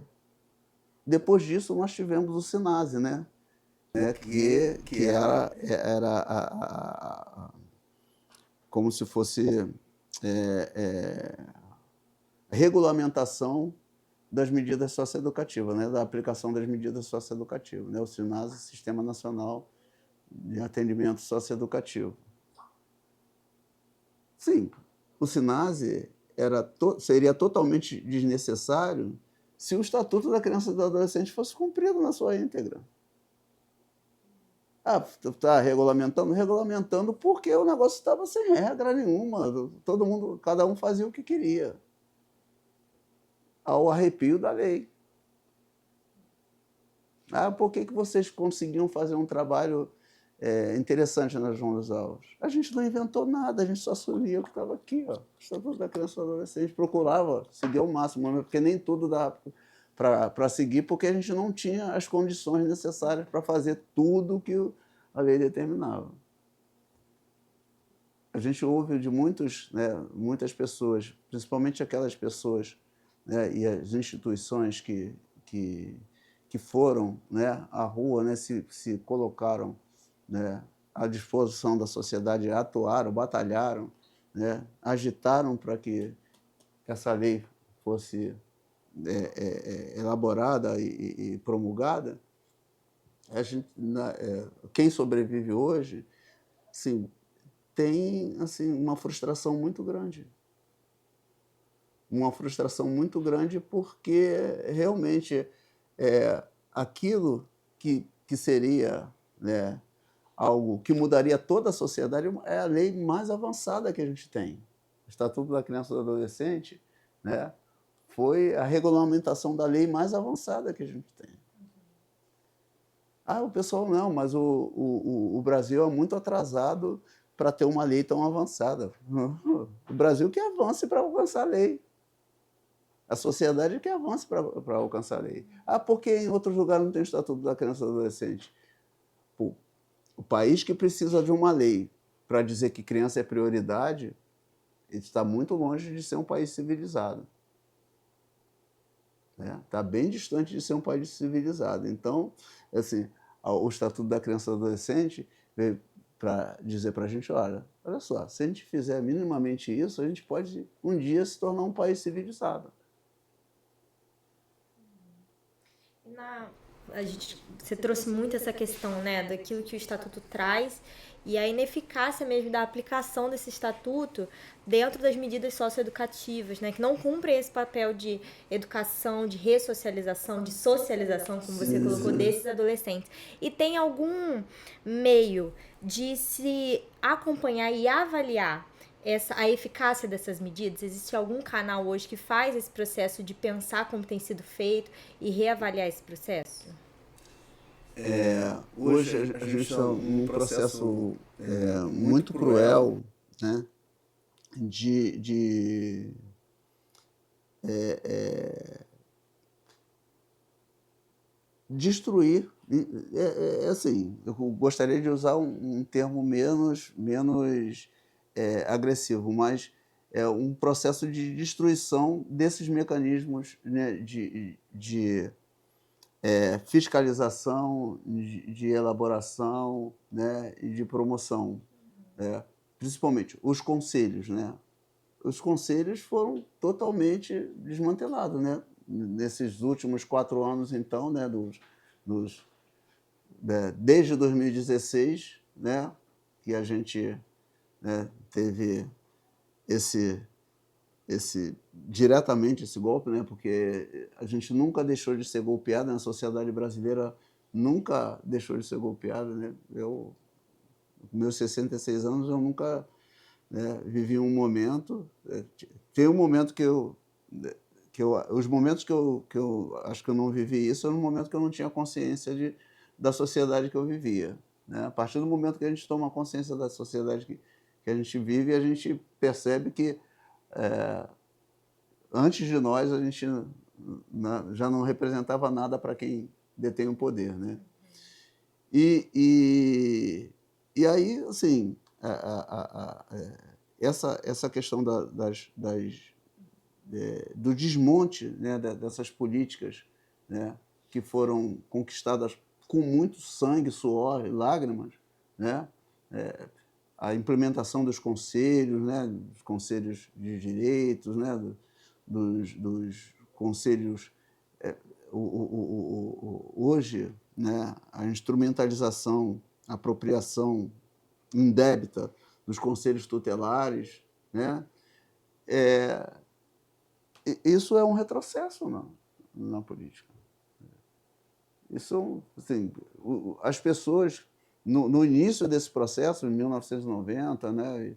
Depois disso, nós tivemos o SINASE, né? Que era como se fosse regulamentação das medidas socioeducativas, né? Da aplicação das medidas socioeducativas, né? O SINASE, Sistema Nacional de Atendimento Socioeducativo. Sim, o SINASE seria totalmente desnecessário se o Estatuto da Criança e do Adolescente fosse cumprido na sua íntegra. Está regulamentando porque o negócio estava sem regra nenhuma. Todo mundo, cada um fazia o que queria, ao arrepio da lei. Por que vocês conseguiam fazer um trabalho interessante na João dos Alves? A gente não inventou nada, a gente só assumia o que estava aqui, ó. O Estatuto da Criança e do Adolescente, procurava seguir ao máximo, porque nem tudo dá para seguir, porque a gente não tinha as condições necessárias para fazer tudo que a lei determinava. A gente ouve de muitas pessoas, principalmente aquelas pessoas, né, e as instituições que foram, né, à rua, né, se colocaram, né, à disposição da sociedade, atuaram, batalharam, né, agitaram para que essa lei fosse elaborada e promulgada. Quem sobrevive hoje, sim, tem assim, uma frustração muito grande. uma frustração muito grande, porque realmente aquilo que seria, né, algo que mudaria toda a sociedade é a lei mais avançada que a gente tem. O Estatuto da Criança e do Adolescente, né, foi a regulamentação da lei mais avançada que a gente tem. O pessoal não, mas o Brasil é muito atrasado para ter uma lei tão avançada. O Brasil que avance para alcançar a lei. A sociedade que avance para alcançar a lei. Porque em outros lugares não tem o Estatuto da Criança e do Adolescente. Pô, o país que precisa de uma lei para dizer que criança é prioridade, ele está muito longe de ser um país civilizado. Está bem distante de ser um país civilizado. Então, assim, o Estatuto da Criança e do Adolescente veio para dizer para a gente, olha só, se a gente fizer minimamente isso, a gente pode um dia se tornar um país civilizado. Você trouxe muito essa questão, né, daquilo que o Estatuto traz e a ineficácia mesmo da aplicação desse Estatuto dentro das medidas socioeducativas, né, que não cumprem esse papel de educação, de ressocialização, de socialização, como você colocou, desses adolescentes. E tem algum meio de se acompanhar e avaliar a eficácia dessas medidas? Existe algum canal hoje que faz esse processo de pensar como tem sido feito e reavaliar esse processo? Hoje a gente está num processo muito cruel, né, de destruir. Assim, eu gostaria de usar um termo menos agressivo, mas é um processo de destruição desses mecanismos, né, de fiscalização, de elaboração, né, e de promoção. Principalmente os conselhos. Né? Os conselhos foram totalmente desmantelados, né? Nesses últimos 4 anos, então, né, desde 2016, né, que a gente, né, teve diretamente esse golpe, né, porque a gente nunca deixou de ser golpeado, né, a sociedade brasileira nunca deixou de ser golpeada. Né? Eu, com meus 66 anos, eu nunca, né, vivi um momento. Tem um momento os momentos que eu acho que eu não vivi isso, era um momento que eu não tinha consciência da sociedade que eu vivia. Né? A partir do momento que a gente toma consciência da sociedade que a gente vive, a gente percebe que antes de nós a gente já não representava nada para quem detém o poder. Né? E aí, assim, essa questão do desmonte, né, dessas políticas, né, que foram conquistadas com muito sangue, suor e lágrimas, né, a implementação dos conselhos, né, dos conselhos de direitos, né, dos conselhos. Hoje, né, a instrumentalização, a apropriação indébita dos conselhos tutelares, né, isso é um retrocesso na política. Isso, assim, as pessoas, no início desse processo, em 1990, né,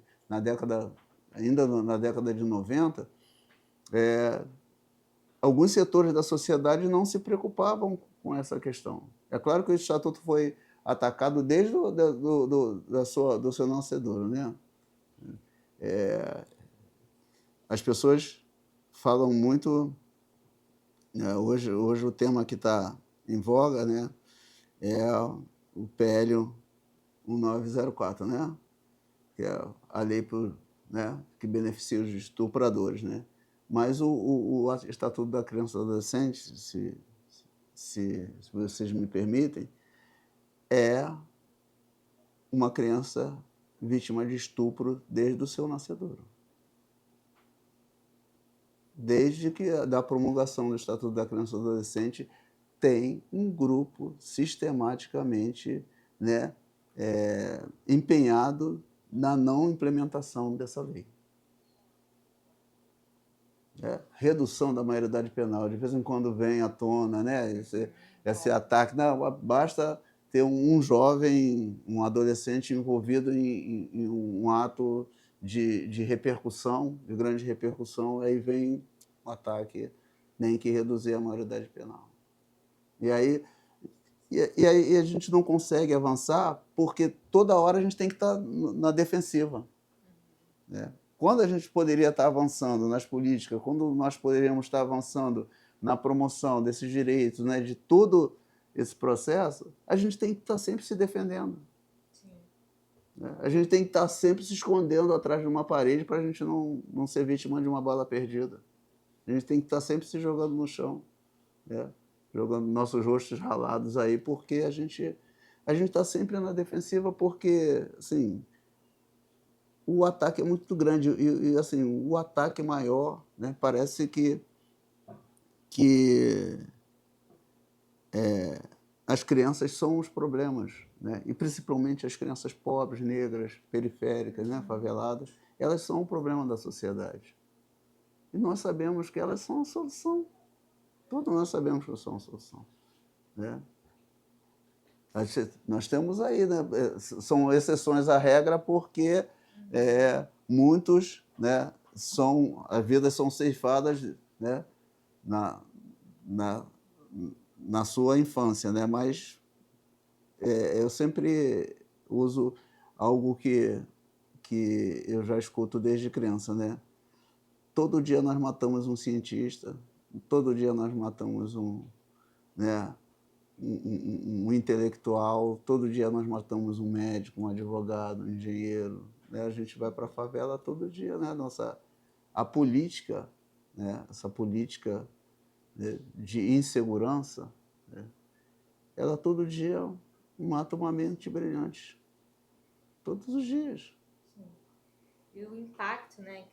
ainda na década de 90, alguns setores da sociedade não se preocupavam com essa questão. É claro que o Estatuto foi atacado desde do seu nascedouro. Né? As pessoas falam muito. Hoje o tema que está em voga, né, é o PL 1904, né, que é a lei né, que beneficia os estupradores. Né? Mas o Estatuto da Criança e do Adolescente, se vocês me permitem, é uma criança vítima de estupro desde o seu nascedouro. Desde que da promulgação do Estatuto da Criança e do Adolescente, tem um grupo sistematicamente, né, empenhado na não implementação dessa lei. Redução da maioridade penal. De vez em quando vem à tona, né? Esse ataque. Não, basta ter um jovem, um adolescente envolvido em um ato de repercussão, de grande repercussão, aí vem o ataque, nem que reduzir a maioridade penal. E aí a gente não consegue avançar porque toda hora a gente tem que estar na defensiva, né? Quando a gente poderia estar avançando nas políticas, quando nós poderíamos estar avançando na promoção desses direitos, né, de todo esse processo, a gente tem que estar sempre se defendendo. Sim. Né? A gente tem que estar sempre se escondendo atrás de uma parede para a gente não ser vítima de uma bala perdida. A gente tem que estar sempre se jogando no chão, né? Jogando nossos rostos ralados aí, porque a gente está sempre na defensiva, porque, assim, o ataque é muito grande e assim, o ataque maior, né, parece que as crianças são os problemas, né? E principalmente as crianças pobres, negras, periféricas, né, faveladas, elas são o problema da sociedade. E nós sabemos que elas são a solução. Todos nós sabemos que são a solução, né? Nós temos aí, né, são exceções à regra porque muitos, né, as vidas são ceifadas, né, na sua infância, né? Mas eu sempre uso algo que eu já escuto desde criança, né? Todo dia nós matamos um cientista, todo dia nós matamos né, um intelectual, todo dia nós matamos um médico, um advogado, um engenheiro, né? A gente vai para a favela todo dia, né? A política, né? Essa política, né, de insegurança, né? Ela todo dia mata uma mente brilhante, todos os dias. E o impacto, né,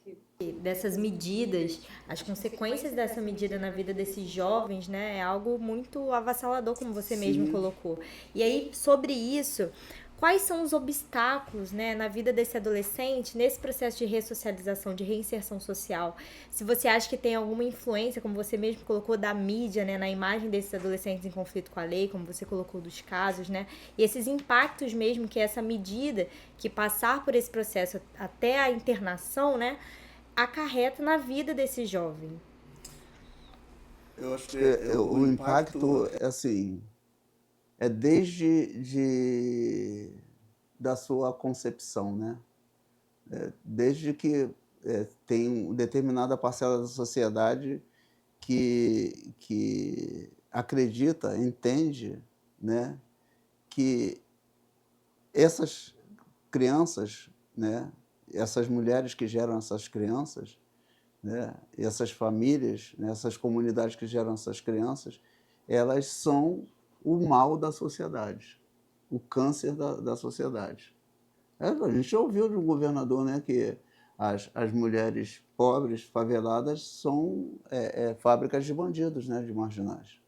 dessas medidas, as consequências dessa medida na vida desses jovens, né, é algo muito avassalador, como você mesmo colocou. E aí, sobre isso, quais são os obstáculos, né, na vida desse adolescente, nesse processo de ressocialização, de reinserção social? Se você acha que tem alguma influência, como você mesmo colocou, da mídia, né, na imagem desses adolescentes em conflito com a lei, como você colocou dos casos, né, e esses impactos mesmo que essa medida, que passar por esse processo até a internação, né, acarreta na vida desse jovem. Eu acho que o impacto é assim, é da sua concepção, né? Desde que tem determinada parcela da sociedade que acredita, entende, né, que essas crianças, né, essas mulheres que geram essas crianças, né, essas famílias, né, essas comunidades que geram essas crianças, elas são o mal da sociedade, o câncer da sociedade. A gente ouviu de um governador, né, que as mulheres pobres, faveladas, são fábricas de bandidos, né, de marginais.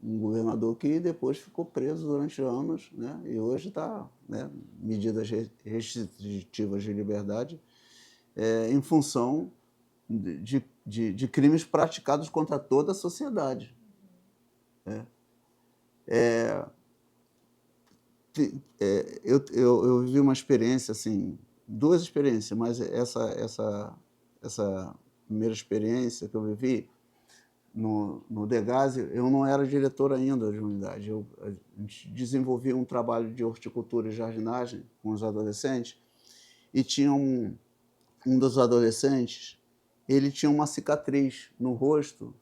Um governador que depois ficou preso durante anos, né, e hoje está, né, medidas restritivas de liberdade em função de crimes praticados contra toda a sociedade. Eu vivi uma experiência, assim, duas experiências, mas essa primeira experiência que eu vivi no Degase, eu não era diretor ainda de unidade. A gente desenvolvia um trabalho de horticultura e jardinagem com os adolescentes e tinha um dos adolescentes, ele tinha uma cicatriz no rosto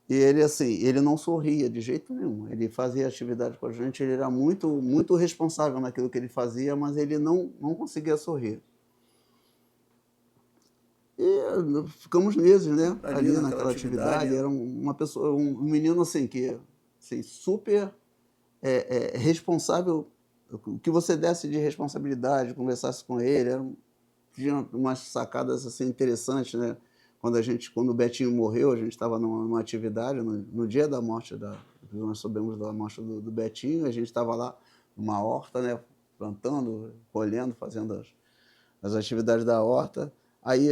e ele, assim, ele não sorria de jeito nenhum. Ele fazia atividade com a gente, ele era muito, muito responsável naquilo que ele fazia, mas ele não conseguia sorrir. E ficamos meses, né, ali naquela atividade. Era uma pessoa, um menino assim, que assim, super responsável. O que você desse de responsabilidade, conversasse com ele, tinha umas sacadas assim, interessantes, né? Quando o Betinho morreu, a gente estava numa atividade, no dia da morte, nós soubemos da morte do Betinho, a gente estava lá numa horta, né, plantando, colhendo, fazendo as atividades da horta. Aí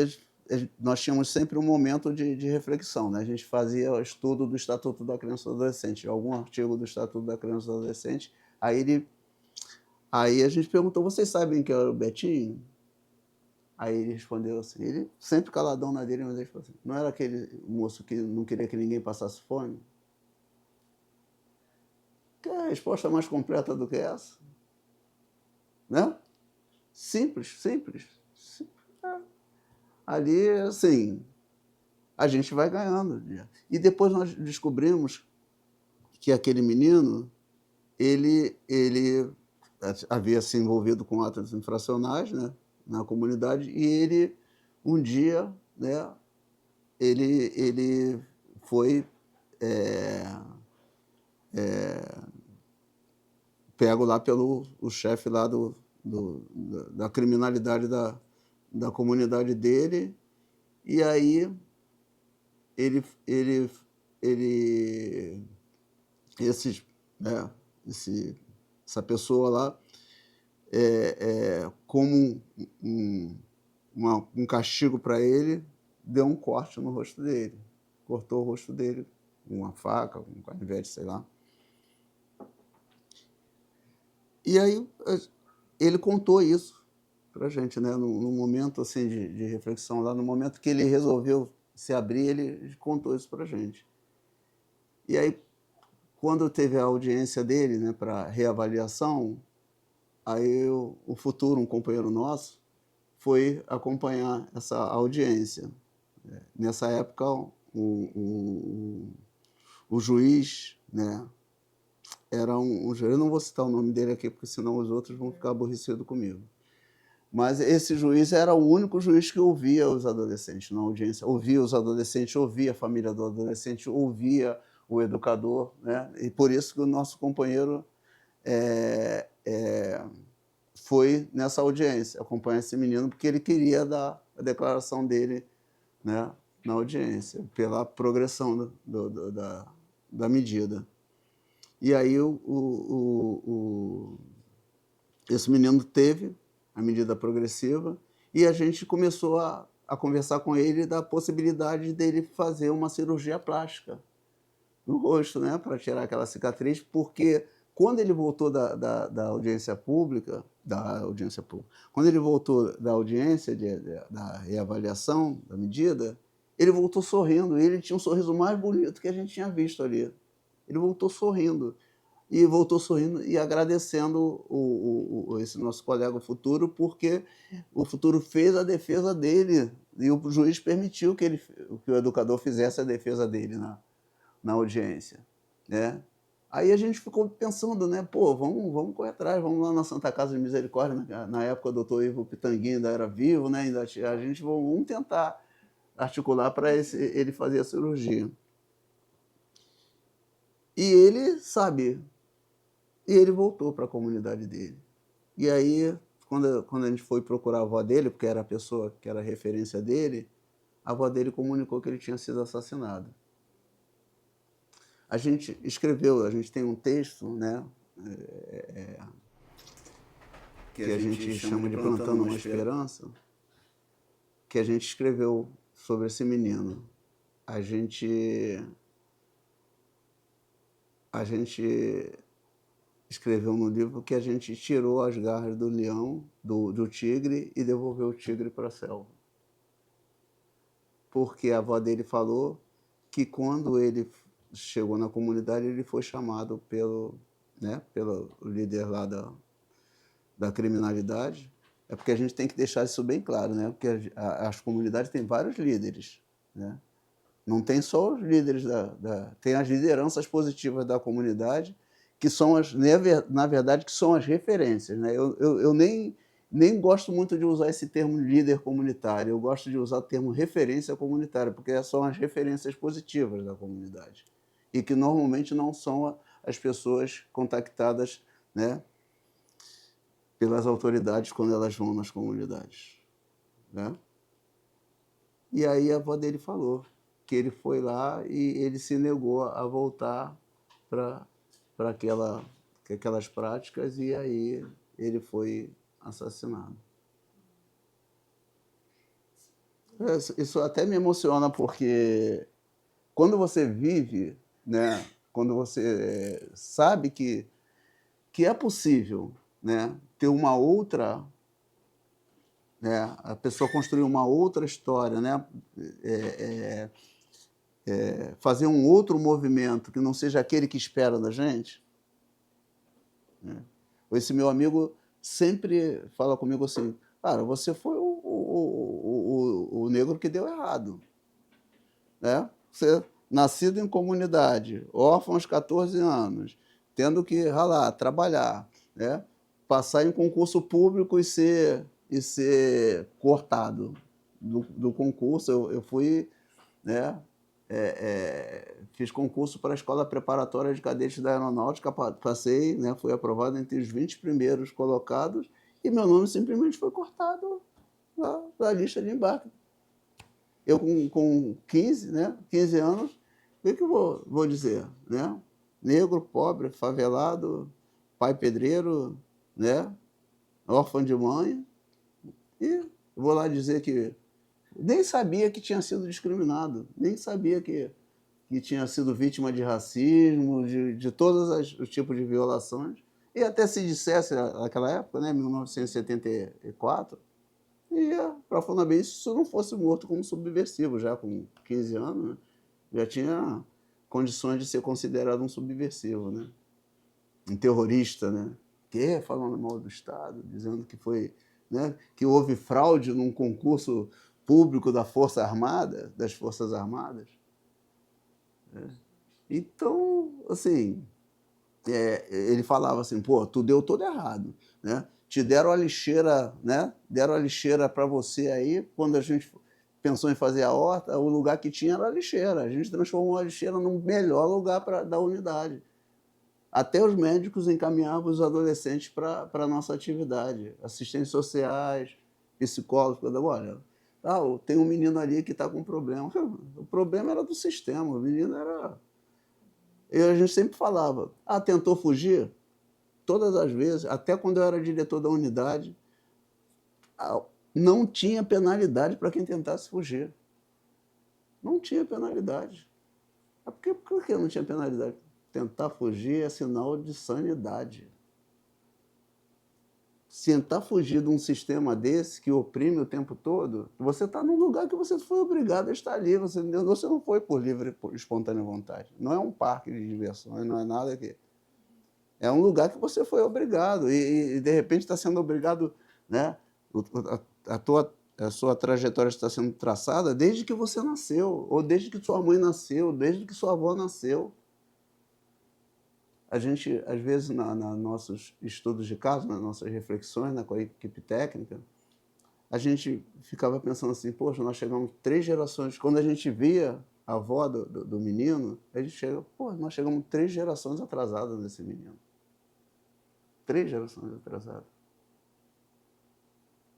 nós tínhamos sempre um momento de reflexão, né? A gente fazia o estudo do Estatuto da Criança e do Adolescente, algum artigo do Estatuto da Criança e do Adolescente. Aí a gente perguntou, vocês sabem quem era o Betinho? Aí ele respondeu assim, ele sempre caladão na dele, mas ele falou assim, não era aquele moço que não queria que ninguém passasse fome? Que é a resposta mais completa do que essa? Né? Simples, simples. Ali, assim, a gente vai ganhando. E depois nós descobrimos que aquele menino, ele havia se envolvido com atos infracionais, né, na comunidade, e ele, um dia, né, ele foi pego lá pelo o chefe lá da criminalidade da comunidade dele, e aí ele esses, né, essa pessoa lá, como um castigo para ele, deu um corte no rosto dele, cortou o rosto dele com uma faca, com um canivete, sei lá. E aí ele contou isso para a gente, né? Num momento assim de reflexão lá, no momento que ele resolveu se abrir, ele contou isso para a gente. E aí, quando teve a audiência dele, né, para reavaliação, aí o futuro, um companheiro nosso, foi acompanhar essa audiência. Nessa época, o juiz, né, era um juiz, eu não vou citar o nome dele aqui, porque senão os outros vão ficar aborrecidos comigo. Mas esse juiz era o único juiz que ouvia os adolescentes na audiência, ouvia os adolescentes, ouvia a família do adolescente, ouvia o educador, né? E por isso que o nosso companheiro foi nessa audiência, acompanhar esse menino, porque ele queria dar a declaração dele, né, na audiência, pela progressão da medida. E aí esse menino teve a medida progressiva e a gente começou a conversar com ele da possibilidade dele fazer uma cirurgia plástica no rosto, né, para tirar aquela cicatriz, porque quando ele voltou da audiência pública, quando ele voltou da audiência da reavaliação da medida, ele voltou sorrindo, ele tinha um sorriso mais bonito que a gente tinha visto ali. Ele voltou sorrindo e agradecendo esse nosso colega Futuro, porque o Futuro fez a defesa dele e o juiz permitiu que o educador fizesse a defesa dele na audiência, né? Aí a gente ficou pensando, né? Pô, vamos correr atrás, vamos lá na Santa Casa de Misericórdia, na época o doutor Ivo Pitanguinho ainda era vivo, né? A gente vamos tentar articular para ele fazer a cirurgia. E ele, sabe, ele voltou para a comunidade dele. E aí, quando a gente foi procurar a avó dele, porque era a pessoa que era a referência dele, a avó dele comunicou que ele tinha sido assassinado. A gente escreveu, a gente tem um texto, né, que a gente chama de Plantando uma Esperança, que a gente escreveu sobre esse menino. A gente escreveu no livro que a gente tirou as garras do leão, do tigre, e devolveu o tigre para a selva. Porque a avó dele falou que quando ele chegou na comunidade, ele foi chamado pelo líder lá da criminalidade. É porque a gente tem que deixar isso bem claro, né? Porque as comunidades têm vários líderes, né? Não tem só os líderes tem as lideranças positivas da comunidade, que são na verdade, que são as referências, né? Eu nem gosto muito de usar esse termo líder comunitário, eu gosto de usar o termo referência comunitária, porque são as referências positivas da comunidade e que normalmente não são as pessoas contactadas, né, pelas autoridades quando elas vão nas comunidades, né? E aí a avó dele falou que ele foi lá e ele se negou a voltar para aquelas práticas, e aí ele foi assassinado. Isso até me emociona, porque quando você vive, né, quando você sabe que é possível, né, ter uma outra, né, a pessoa construir uma outra história, né, é, fazer um outro movimento que não seja aquele que espera da gente, né? Esse meu amigo sempre fala comigo assim, cara, você foi o negro que deu errado, né? Você, nascido em comunidade, órfão aos 14 anos, tendo que ralar, trabalhar, né? Passar em concurso público e ser cortado do concurso. Eu fui, né? Fiz concurso para a Escola Preparatória de Cadetes da Aeronáutica, passei, né? Fui aprovado entre os 20 primeiros colocados e meu nome simplesmente foi cortado da lista de embarque. Eu com 15, né, 15 anos, o que eu vou dizer? Né? Negro, pobre, favelado, pai pedreiro, né, órfão de mãe, e vou lá dizer que nem sabia que tinha sido discriminado, nem sabia que tinha sido vítima de racismo, de todos os tipos de violações. E até se dissesse naquela época, né, 1974, ia profundamente se não fosse morto como subversivo, já com 15 anos, né? Já tinha condições de ser considerado um subversivo, né? Um terrorista, né? Que falando mal do Estado, dizendo que foi, né, que houve fraude num concurso público da Força Armada, das Forças Armadas. Né? Então, assim, ele falava assim, pô, tu deu todo errado, né? Te deram a lixeira, né? Deram a lixeira para você aí, quando a gente pensou em fazer a horta, o lugar que tinha era a lixeira. A gente transformou a lixeira no melhor lugar da unidade. Até os médicos encaminhavam os adolescentes para a nossa atividade. Assistentes sociais, psicólogos, olha, tem um menino ali que está com problema. O problema era do sistema, o menino era... E a gente sempre falava, tentou fugir? Todas as vezes, até quando eu era diretor da unidade, não tinha penalidade para quem tentasse fugir. Não tinha penalidade. Por que não tinha penalidade? Tentar fugir é sinal de sanidade. Tentar fugir de um sistema desse que oprime o tempo todo, você está num lugar que você foi obrigado a estar ali. Você não foi por livre, por espontânea vontade. Não é um parque de diversões, não é nada que... É um lugar que você foi obrigado e de repente está sendo obrigado, né? A sua trajetória está sendo traçada desde que você nasceu, ou desde que sua mãe nasceu, desde que sua avó nasceu. A gente, às vezes, nos nossos estudos de caso, nas nossas reflexões, com a equipe técnica, a gente ficava pensando assim, poxa, nós chegamos 3 gerações. Quando a gente via a avó do menino, a gente chega, pô, nós chegamos 3 gerações atrasadas desse menino. 3 gerações atrasadas.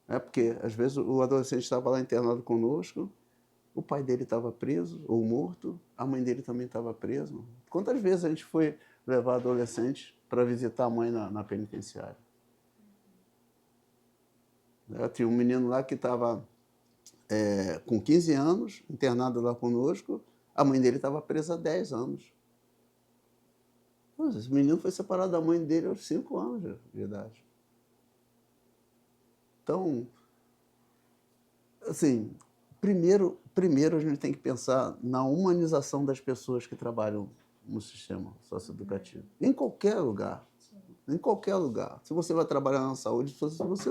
Porque, às vezes, o adolescente estava lá internado conosco, o pai dele estava preso ou morto, a mãe dele também estava presa. Quantas vezes a gente foi levar adolescentes para visitar a mãe na penitenciária? Tinha um menino lá que estava com 15 anos, internado lá conosco, a mãe dele estava presa há 10 anos. Esse menino foi separado da mãe dele aos 5 anos de idade. Então, assim, primeiro a gente tem que pensar na humanização das pessoas que trabalham no sistema socioeducativo. Em qualquer lugar. Em qualquer lugar. Se você vai trabalhar na saúde, se você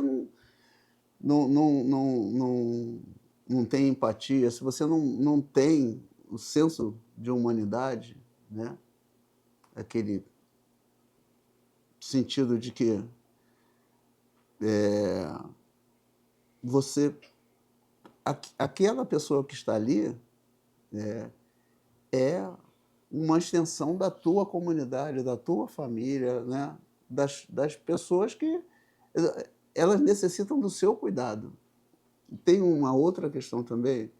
não tem empatia, se você não tem o senso de humanidade, né? Aquele sentido de que você... Aquela pessoa que está ali é uma extensão da tua comunidade, da tua família, né? das pessoas que elas necessitam do seu cuidado. Tem uma outra questão também.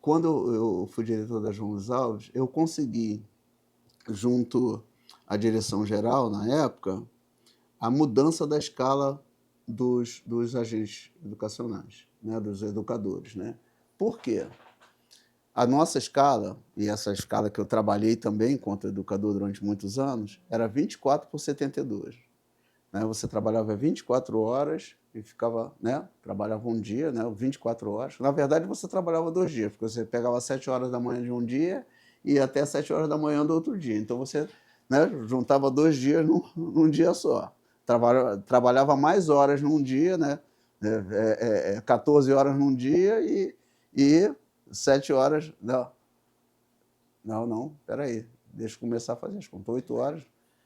Quando eu fui diretor da João Luiz Alves, eu consegui, junto à direção geral, na época, a mudança da escala dos agentes educacionais. né, dos educadores. Né? Por quê? A nossa escala, e essa escala que eu trabalhei também enquanto educador durante muitos anos, era 24 por 72. Né? Você trabalhava 24 horas e ficava, né, trabalhava um dia, né, 24 horas. Na verdade, você trabalhava 2 dias, porque você pegava 7 horas da manhã de um dia e ia até 7 horas da manhã do outro dia. Então, você, né, juntava 2 dias num dia só. Trabalhava mais horas num dia, né, 14 horas num dia e 7 horas... Não, peraí, deixa eu começar a fazer as contas. 8 horas,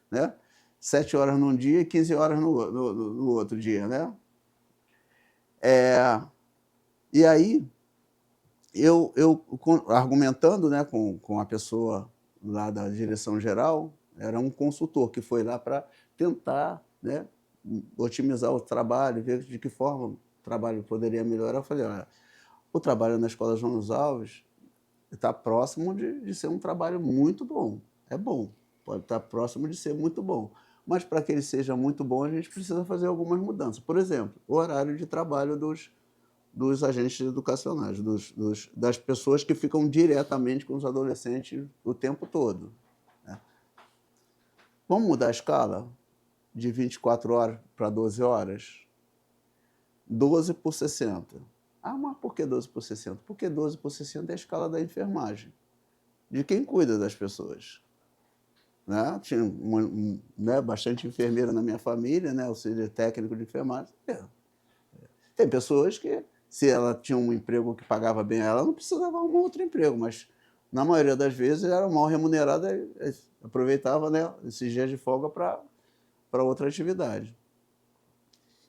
né? 7 horas num dia e 15 horas no outro dia, né? E aí, eu argumentando, né, com a pessoa lá da direção geral, era um consultor que foi lá para tentar, né, otimizar o trabalho, ver de que forma o trabalho poderia melhorar. Eu falei, olha, o trabalho na Escola João dos Alves está próximo de ser um trabalho muito bom. É bom, pode estar próximo de ser muito bom. Mas para que ele seja muito bom, a gente precisa fazer algumas mudanças. Por exemplo, o horário de trabalho dos agentes educacionais, das pessoas que ficam diretamente com os adolescentes o tempo todo. Né? Vamos mudar a escala de 24 horas para 12 horas? 12 por 60. Ah, mas por que 12 por 60? Porque 12 por 60 é a escala da enfermagem, de quem cuida das pessoas. Né? Tinha né, bastante enfermeira na minha família, né, auxílio técnico de enfermagem. Tem pessoas que, se ela tinha um emprego que pagava bem a ela, não precisava arrumar outro emprego, mas na maioria das vezes era mal remunerada e aproveitava, né, esses dias de folga para outra atividade.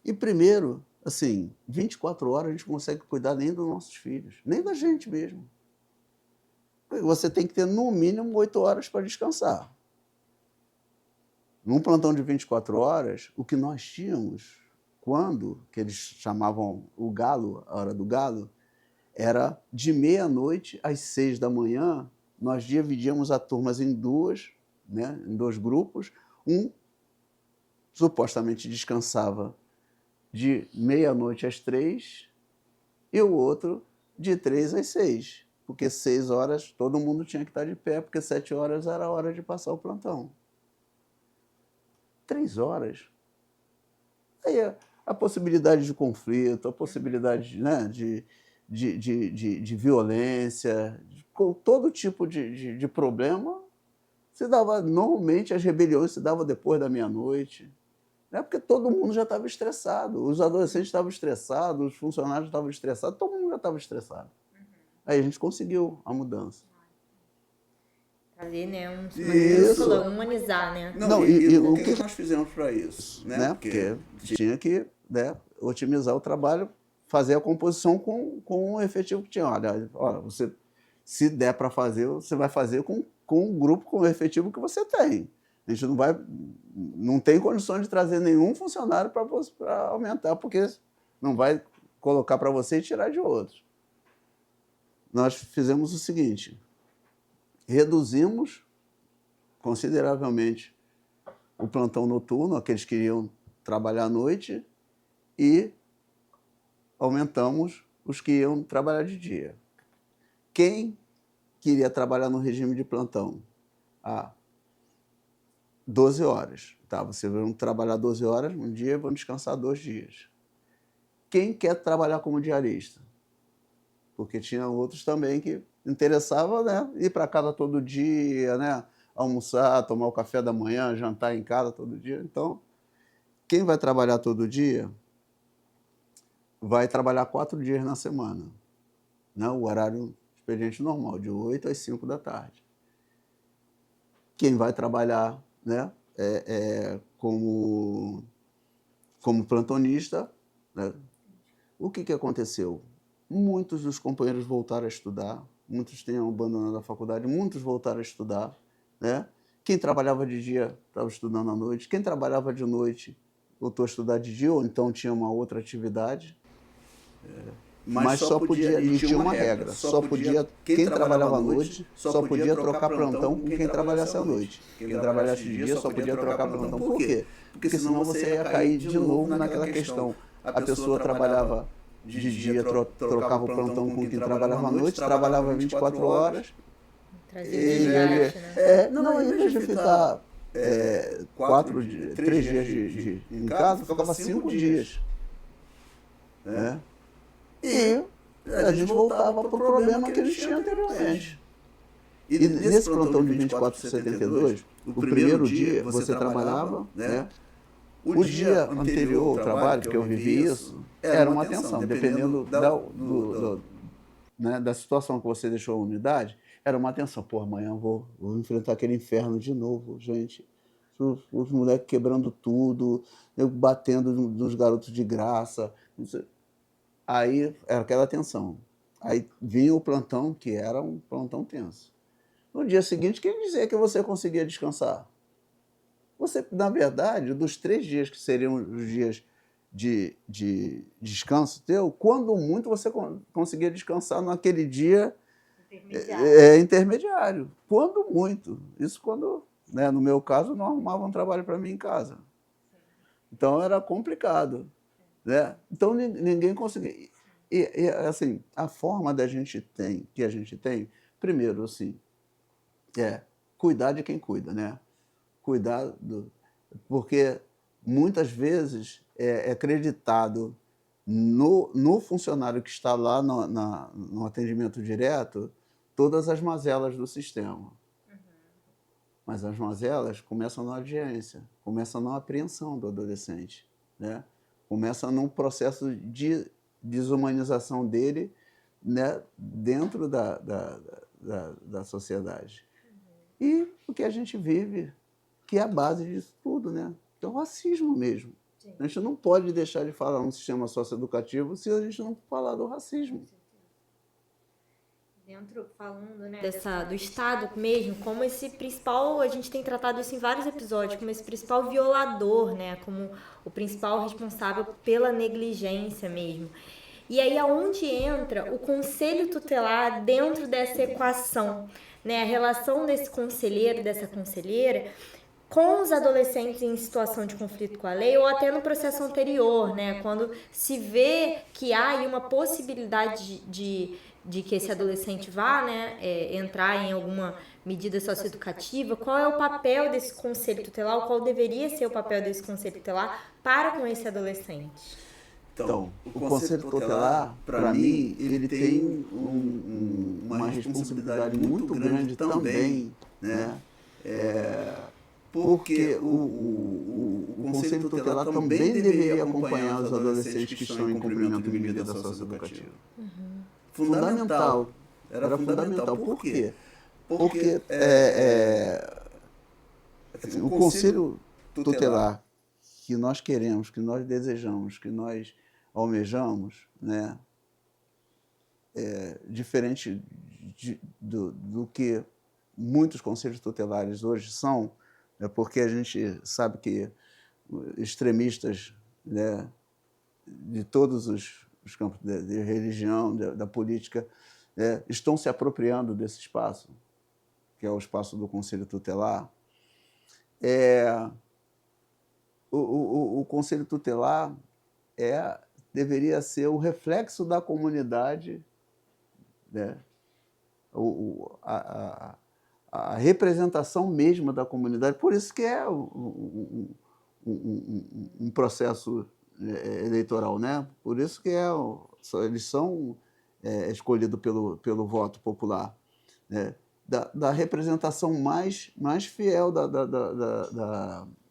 E primeiro, assim, 24 horas a gente não consegue cuidar nem dos nossos filhos, nem da gente mesmo. Você tem que ter no mínimo 8 horas para descansar. Num plantão de 24 horas, o que nós tínhamos, que eles chamavam o galo, a hora do galo, era de meia-noite às 6 da manhã, nós dividíamos as turmas em né, em 2 grupos. Um supostamente descansava de meia-noite às 3 e o outro de 3 às 6, porque 6 horas todo mundo tinha que estar de pé, porque 7 horas era a hora de passar o plantão. 3 horas. Aí a possibilidade de conflito, a possibilidade, né, de violência, com todo tipo de problema, se dava, normalmente as rebeliões se davam depois da meia-noite, né, porque todo mundo já estava estressado, os adolescentes estavam estressados, os funcionários estavam estressados, todo mundo já estava estressado. Aí a gente conseguiu a mudança. Fazer, né, humanizar, né? Não, e o que nós fizemos para isso? Né? Porque tinha que, né, otimizar o trabalho, fazer a composição com o efetivo que tinha. Olha, você, se der para fazer, você vai fazer com o grupo, com o efetivo que você tem. A gente não tem condições de trazer nenhum funcionário para aumentar, porque não vai colocar para você e tirar de outros. Nós fizemos o seguinte: reduzimos consideravelmente o plantão noturno, aqueles que iriam trabalhar à noite, e aumentamos os que iam trabalhar de dia. Quem queria trabalhar no regime de plantão? 12 horas. Tá? Você vai trabalhar 12 horas um dia e vão descansar 2 dias. Quem quer trabalhar como diarista? Porque tinha outros também que interessava, né, ir para casa todo dia, né, almoçar, tomar o café da manhã, jantar em casa todo dia. Então, quem vai trabalhar todo dia vai trabalhar 4 dias na semana, né, o horário expediente normal, de 8 às 5 da tarde. Quem vai trabalhar, né, como plantonista, né, o que aconteceu? Muitos dos companheiros voltaram a estudar, muitos tinham abandonado a faculdade, muitos voltaram a estudar, né? Quem trabalhava de dia estava estudando à noite, quem trabalhava de noite voltou a estudar de dia, ou então tinha uma outra atividade. Mas só podia, e tinha uma regra, quem trabalhava à noite só podia trocar plantão com quem trabalhasse à noite. Quem trabalhasse de dia só podia trocar plantão. Por quê? Porque senão você ia cair de novo naquela questão. A pessoa trabalhava de dia trocava o plantão com quem trabalhava à noite, trabalhava 24 horas. Não, em vez de ficar 3 dias em casa, ficava 5 dias. Né? E a gente voltava para o problema que a gente tinha anteriormente. E nesse plantão de 24/72, o primeiro dia você trabalhava, né? O dia anterior ao trabalho, que eu vivi isso, era uma tensão, dependendo da situação que você deixou a unidade, era uma tensão. Pô, amanhã vou enfrentar aquele inferno de novo, gente. Os moleques quebrando tudo, eu batendo nos garotos de graça. Aí era aquela tensão. Aí vinha o plantão, que era um plantão tenso. No dia seguinte, quem dizia que você conseguia descansar? Você, na verdade, dos 3 dias que seriam os dias de descanso teu, quando muito você conseguia descansar naquele dia intermediário. Quando muito. Isso quando, né, no meu caso, não arrumavam um trabalho para mim em casa. Então era complicado. Né? Então ninguém conseguia. E assim, a forma que a gente tem, primeiro, assim, cuidar de quem cuida, né? Cuidar porque muitas vezes é acreditado no funcionário que está lá no atendimento direto todas as mazelas do sistema. Mas as mazelas começam na audiência, começam na apreensão do adolescente, né? Começa num processo de desumanização dele, né, dentro da sociedade. E o que a gente vive, que é a base disso tudo, né? Que é o racismo mesmo. Sim. A gente não pode deixar de falar no sistema socioeducativo se a gente não falar do racismo. Falando, né, do Estado mesmo, como esse principal, a gente tem tratado isso em vários episódios, como esse principal violador, né, como o principal responsável pela negligência mesmo. E aí aonde entra o conselho tutelar dentro dessa equação, né, a relação desse conselheiro, dessa conselheira, com os adolescentes em situação de conflito com a lei ou até no processo anterior, né, quando se vê que há aí uma possibilidade de que esse adolescente vá, né, entrar em alguma medida socioeducativa, qual é o papel desse conselho tutelar, qual deveria ser o papel desse conselho tutelar para com esse adolescente? Então, o conselho tutelar, para mim, ele tem uma responsabilidade muito grande também, né? Porque o Conselho Tutelar também deveria acompanhar os adolescentes que estão em cumprimento de medida socioeducativa. Fundamental. Era fundamental. Por quê? Porque o Conselho Tutelar que nós queremos, que nós desejamos, que nós almejamos, né, diferente do que muitos conselhos tutelares hoje são, porque a gente sabe que extremistas, né, de todos os campos de religião, da política, estão se apropriando desse espaço, que é o espaço do Conselho Tutelar. O Conselho Tutelar deveria ser o reflexo da comunidade, né, a representação mesmo da comunidade. Por isso que é um processo eleitoral, né? Por isso que eles são escolhidos pelo voto popular, né? Da representação mais fiel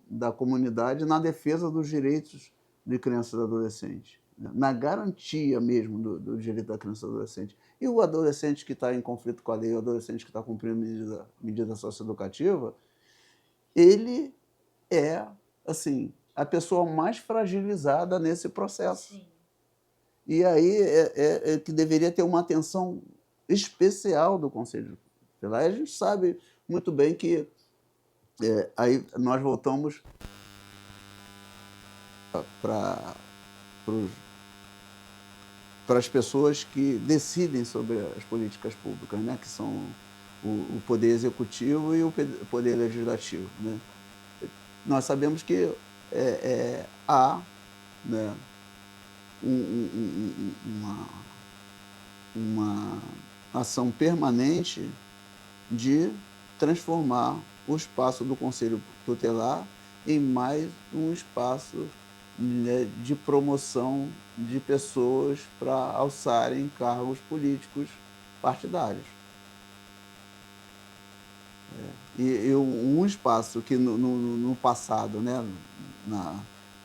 da comunidade na defesa dos direitos de crianças e adolescentes, né? Na garantia mesmo do direito da criança e adolescente. E o adolescente que está em conflito com a lei, o adolescente que está cumprindo medida socioeducativa, ele é, assim, a pessoa mais fragilizada nesse processo. Sim. E aí que deveria ter uma atenção especial do Conselho Tutelar. A gente sabe muito bem que aí nós voltamos para as pessoas que decidem sobre as políticas públicas, né? Que são o poder executivo e o poder legislativo, né? Nós sabemos que há, né, uma ação permanente de transformar o espaço do Conselho Tutelar em mais um espaço, né, de promoção de pessoas para alçarem cargos políticos partidários. E um espaço que no passado, né,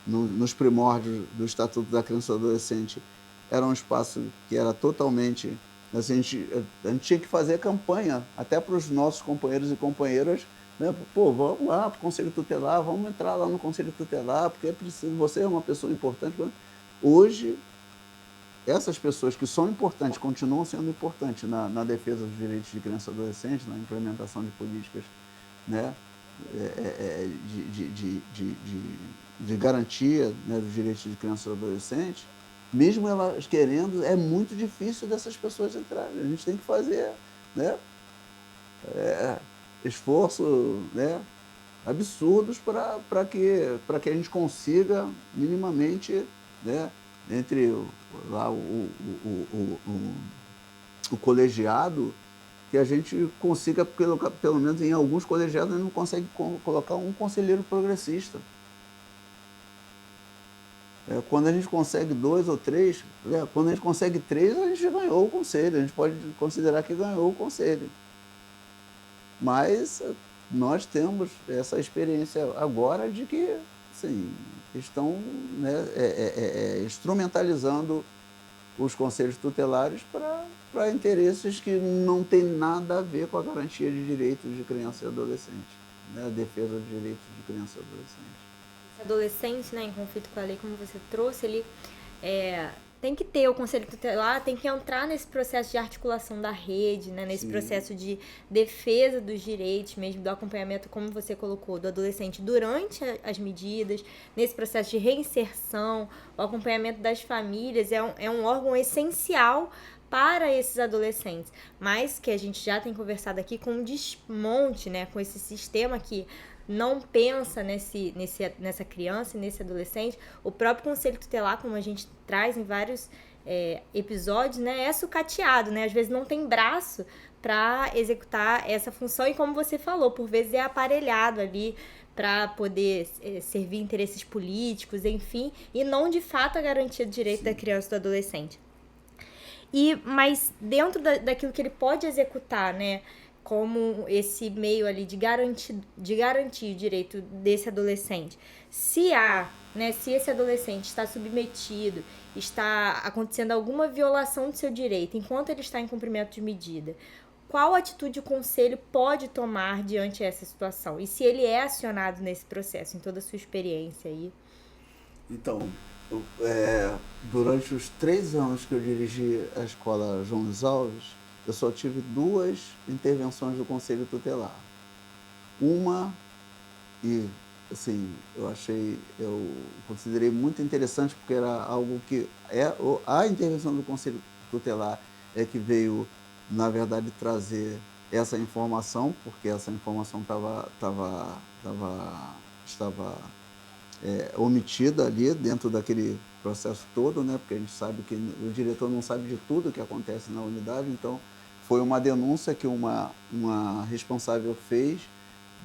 nos primórdios do Estatuto da Criança e do Adolescente, era um espaço que era totalmente... Assim, a gente tinha que fazer campanha até para os nossos companheiros e companheiras, né? Pô, vamos lá para o Conselho Tutelar, vamos entrar lá no Conselho Tutelar, porque é preciso, você é uma pessoa importante. Hoje, essas pessoas que são importantes, continuam sendo importantes na defesa dos direitos de criança e adolescente, na implementação de políticas, né, de garantia, né, dos direitos de criança e adolescente. Mesmo elas querendo, é muito difícil dessas pessoas entrarem. A gente tem que fazer, né, esforço, né, absurdos para que a gente consiga minimamente, né, entre lá o colegiado, que a gente consiga, pelo menos em alguns colegiados, a gente não consegue colocar um conselheiro progressista. Quando a gente consegue 2 ou 3, quando a gente consegue 3, a gente já ganhou o conselho, a gente pode considerar que ganhou o conselho. Mas nós temos essa experiência agora de que, assim, estão, né, instrumentalizando os conselhos tutelares para interesses que não tem nada a ver com a garantia de direitos de criança e adolescente, né, a defesa dos direitos de criança e adolescente. Esse adolescente, né, em conflito com a lei, como você trouxe, ele tem que ter o Conselho Tutelar, tem que entrar nesse processo de articulação da rede, né, nesse processo de defesa dos direitos, mesmo do acompanhamento, como você colocou, do adolescente durante as medidas, nesse processo de reinserção, o acompanhamento das famílias é um órgão essencial para esses adolescentes, mas que a gente já tem conversado aqui com um desmonte, né, com esse sistema que não pensa nessa criança e nesse adolescente. O próprio Conselho Tutelar, como a gente traz em vários episódios, né, é sucateado, né? Às vezes não tem braço para executar essa função e, como você falou, por vezes é aparelhado ali para poder servir interesses políticos, enfim, e não de fato a garantia do direito da criança e do adolescente. Mas dentro daquilo que ele pode executar, né, como esse meio ali de garantir o direito desse adolescente, se esse adolescente está submetido, está acontecendo alguma violação do seu direito enquanto ele está em cumprimento de medida, qual atitude o conselho pode tomar diante dessa situação? E se ele é acionado nesse processo, em toda a sua experiência aí? Então, durante os 3 anos que eu dirigi a escola João Luiz Alves, eu só tive 2 intervenções do Conselho Tutelar. Uma, e assim, eu considerei muito interessante, porque era algo que a intervenção do Conselho Tutelar é que veio, na verdade, trazer essa informação, porque essa informação estava omitida ali dentro daquele processo todo, né? Porque a gente sabe que o diretor não sabe de tudo que acontece na unidade, então foi uma denúncia que uma responsável fez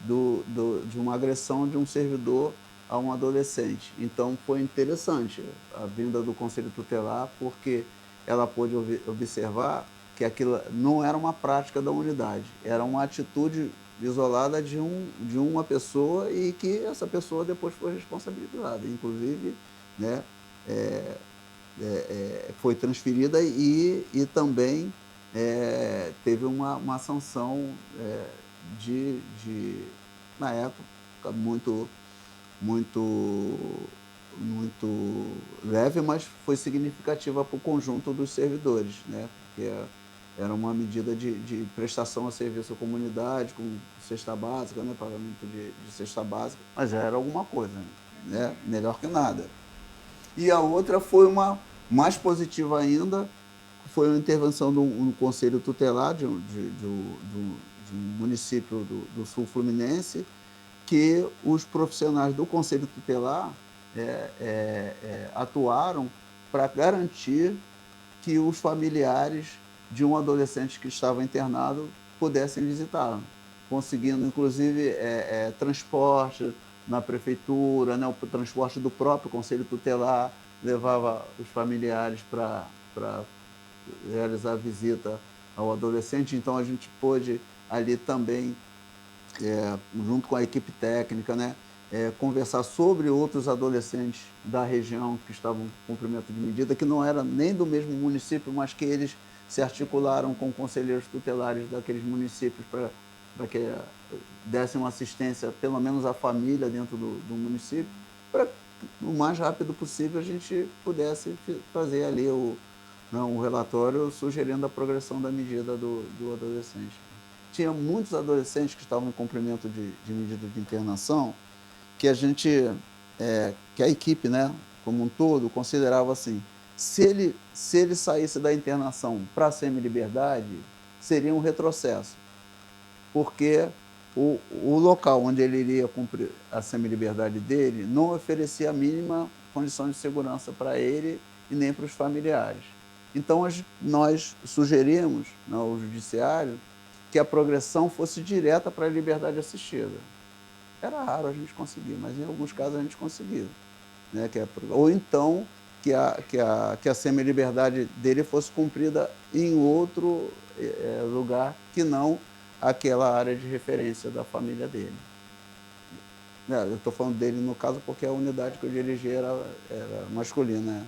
de uma agressão de um servidor a um adolescente. Então foi interessante a vinda do Conselho Tutelar, porque ela pôde observar que aquilo não era uma prática da unidade, era uma atitude isolada de uma pessoa e que essa pessoa depois foi responsabilizada. Inclusive, né, foi transferida e também teve uma sanção na época, muito leve, mas foi significativa para o conjunto dos servidores, né? Porque era uma medida de prestação a serviço à comunidade, com cesta básica, né? Pagamento de cesta básica, mas já era alguma coisa, né? Melhor que nada. E a outra foi uma mais positiva ainda, foi uma intervenção no Conselho Tutelar de um município do Sul Fluminense, que os profissionais do Conselho Tutelar atuaram para garantir que os familiares de um adolescente que estava internado pudessem visitá-lo, conseguindo, inclusive, transporte na prefeitura, né, o transporte do próprio Conselho Tutelar, levava os familiares para realizar a visita ao adolescente. Então, a gente pôde ali também, junto com a equipe técnica, né, conversar sobre outros adolescentes da região que estavam com cumprimento de medida, que não era nem do mesmo município, mas que eles se articularam com conselheiros tutelares daqueles municípios para que dessem uma assistência, pelo menos à família dentro do município, para o mais rápido possível a gente pudesse fazer ali o relatório sugerindo a progressão da medida do adolescente. Tinha muitos adolescentes que estavam em cumprimento de medida de internação, que a gente, que a equipe, né, como um todo, considerava assim, se ele saísse da internação para a semi-liberdade, seria um retrocesso, porque o local onde ele iria cumprir a semi-liberdade dele não oferecia a mínima condição de segurança para ele e nem para os familiares. Então, nós sugerimos ao judiciário que a progressão fosse direta para a liberdade assistida. Era raro a gente conseguir, mas em alguns casos a gente conseguiu, né? Ou então que a semi-liberdade dele fosse cumprida em outro lugar que não aquela área de referência da família dele. Eu estou falando dele no caso porque a unidade que eu dirigi era masculina, né?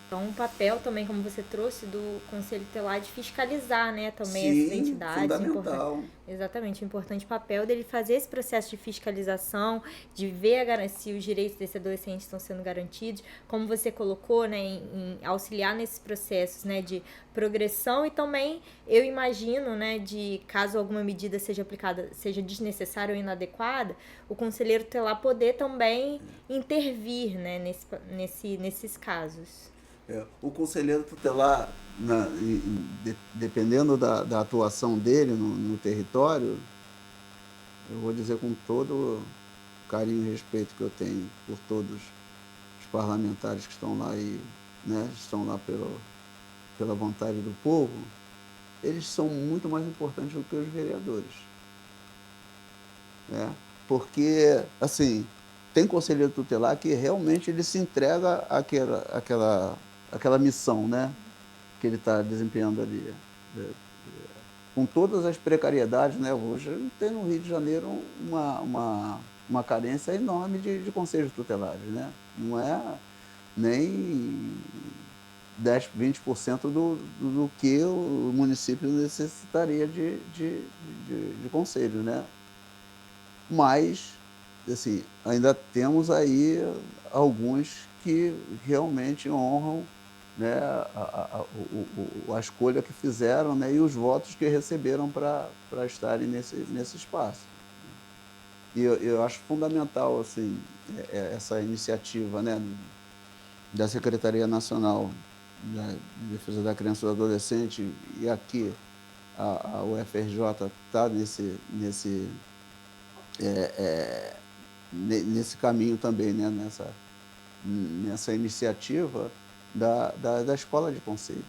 Então, um papel também, como você trouxe, do Conselho Tutelar de fiscalizar, né, também Sim, essas entidades. fundamental. Exatamente, o importante papel dele fazer esse processo de fiscalização, de ver se os direitos desse adolescente estão sendo garantidos, como você colocou, né, em auxiliar nesses processos, né, de progressão e também, eu imagino, né, de caso alguma medida seja aplicada, seja desnecessária ou inadequada, o conselheiro tutelar poder também intervir, né, nesses casos. O conselheiro tutelar, dependendo da atuação dele no território, eu vou dizer com todo o carinho e respeito que eu tenho por todos os parlamentares que estão lá e, né, estão lá pela vontade do povo, eles são muito mais importantes do que os vereadores. Né? Porque, assim, tem conselheiro tutelar que realmente ele se entrega àquela missão, né, que ele está desempenhando ali. Com todas as precariedades, né? Hoje tem no Rio de Janeiro uma carência enorme de conselhos tutelares, né? Não é nem 10, 20% do que o município necessitaria de conselhos, né? Mas, assim, ainda temos aí alguns que realmente honram, né, a escolha que fizeram, né, e os votos que receberam para estarem nesse espaço. E eu acho fundamental, assim, essa iniciativa, né, da Secretaria Nacional de Defesa da Criança e do Adolescente, e aqui a UFRJ está nesse caminho também, né, nessa iniciativa da Escola de Conselhos.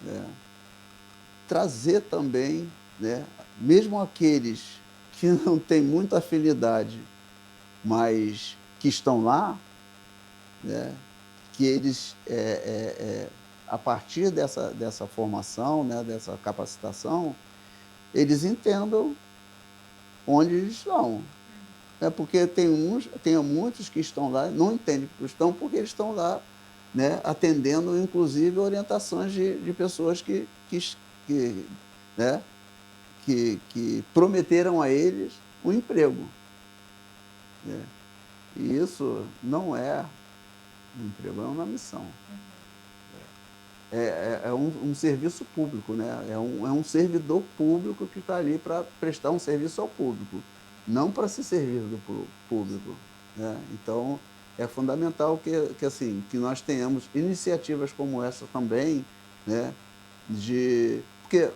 Né? Trazer também, né, mesmo aqueles que não têm muita afinidade, mas que estão lá, né, que eles, a partir dessa formação, né, dessa capacitação, eles entendam onde eles estão. Porque tem muitos que estão lá, não entendem que estão, porque eles estão lá, né, atendendo, inclusive, orientações de pessoas né, que prometeram a eles um emprego. Né? E isso não é um emprego, é uma missão. É um serviço público, né? É um servidor público que está ali para prestar um serviço ao público, não para se servir do público. Né? Então, é fundamental que nós tenhamos iniciativas como essa também, né? Porque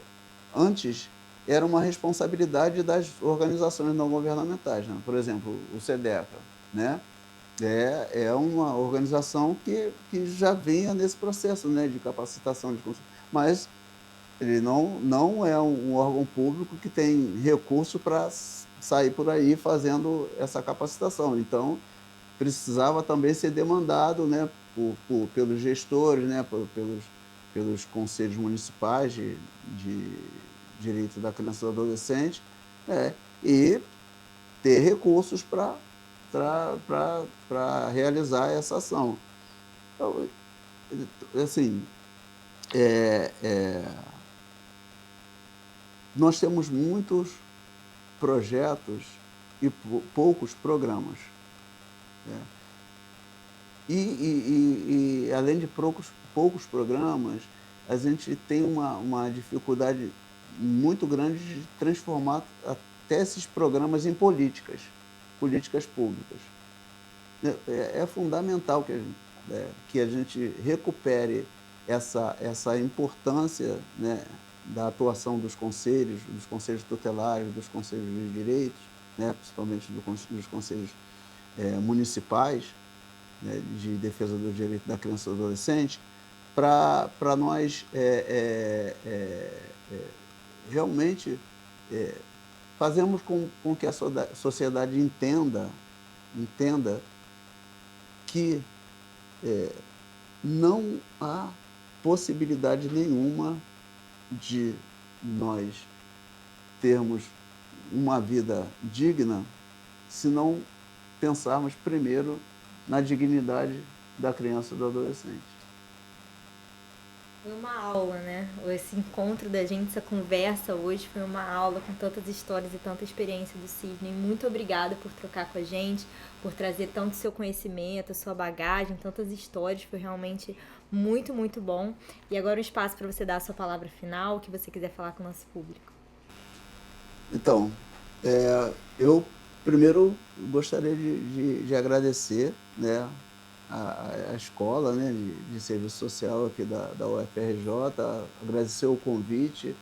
antes era uma responsabilidade das organizações não governamentais, né? Por exemplo, o SEDECA, né? É uma organização que já vinha nesse processo, né, de capacitação de conselho, mas ele não é um órgão público que tem recurso para sair por aí fazendo essa capacitação. Então, precisava também ser demandado, né, pelos gestores, né, pelos conselhos municipais de direito da criança e do adolescente, né, e ter recursos para realizar essa ação. Então, assim, é, é, nós temos muitos projetos e poucos programas, né? E além de poucos programas, a gente tem uma dificuldade muito grande de transformar até esses programas em políticas públicas. É fundamental que a gente recupere essa importância, né, da atuação dos conselhos tutelares, dos conselhos de direitos, né, principalmente dos conselhos municipais, né, de defesa do direito da criança e do adolescente, para nós realmente fazermos com que a sociedade entenda que não há possibilidade nenhuma de nós termos uma vida digna se não pensarmos primeiro na dignidade da criança e do adolescente. Foi uma aula, né? Esse encontro da gente, essa conversa hoje foi uma aula com tantas histórias e tanta experiência do Sidney. Muito obrigada por trocar com a gente, por trazer tanto seu conhecimento, sua bagagem, tantas histórias. Foi realmente muito, muito bom. E agora um espaço para você dar a sua palavra final, o que você quiser falar com o nosso público. Então, eu primeiro gostaria de agradecer, né, a escola, né, de serviço social aqui da UFRJ, agradecer o convite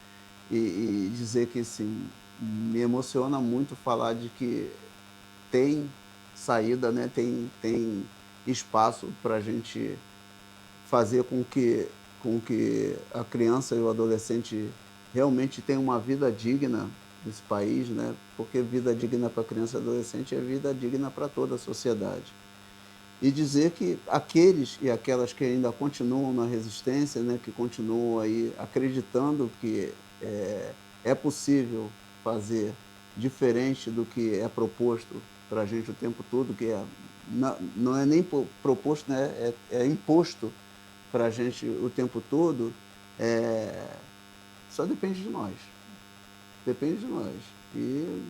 e dizer que, assim, me emociona muito falar de que tem saída, né, tem espaço para a gente fazer com que a criança e o adolescente realmente tenham uma vida digna nesse país, né? Porque vida digna para criança e adolescente é vida digna para toda a sociedade. E dizer que aqueles e aquelas que ainda continuam na resistência, né, que continuam aí acreditando que é possível fazer diferente do que é proposto para a gente o tempo todo, que não é nem proposto, né, é imposto para a gente o tempo todo, só depende de nós. Depende de nós. E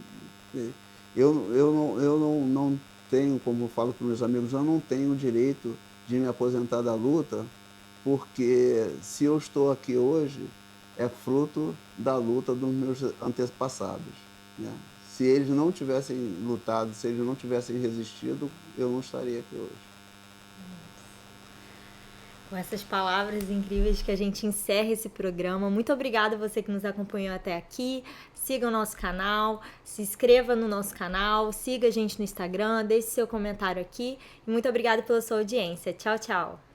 eu não tenho, como eu falo para os meus amigos, eu não tenho o direito de me aposentar da luta, porque se eu estou aqui hoje, é fruto da luta dos meus antepassados, né? Se eles não tivessem lutado, se eles não tivessem resistido, eu não estaria aqui hoje. Com essas palavras incríveis que a gente encerra esse programa. Muito obrigada a você que nos acompanhou até aqui. Siga o nosso canal, se inscreva no nosso canal, siga a gente no Instagram, deixe seu comentário aqui. E muito obrigada pela sua audiência. Tchau, tchau!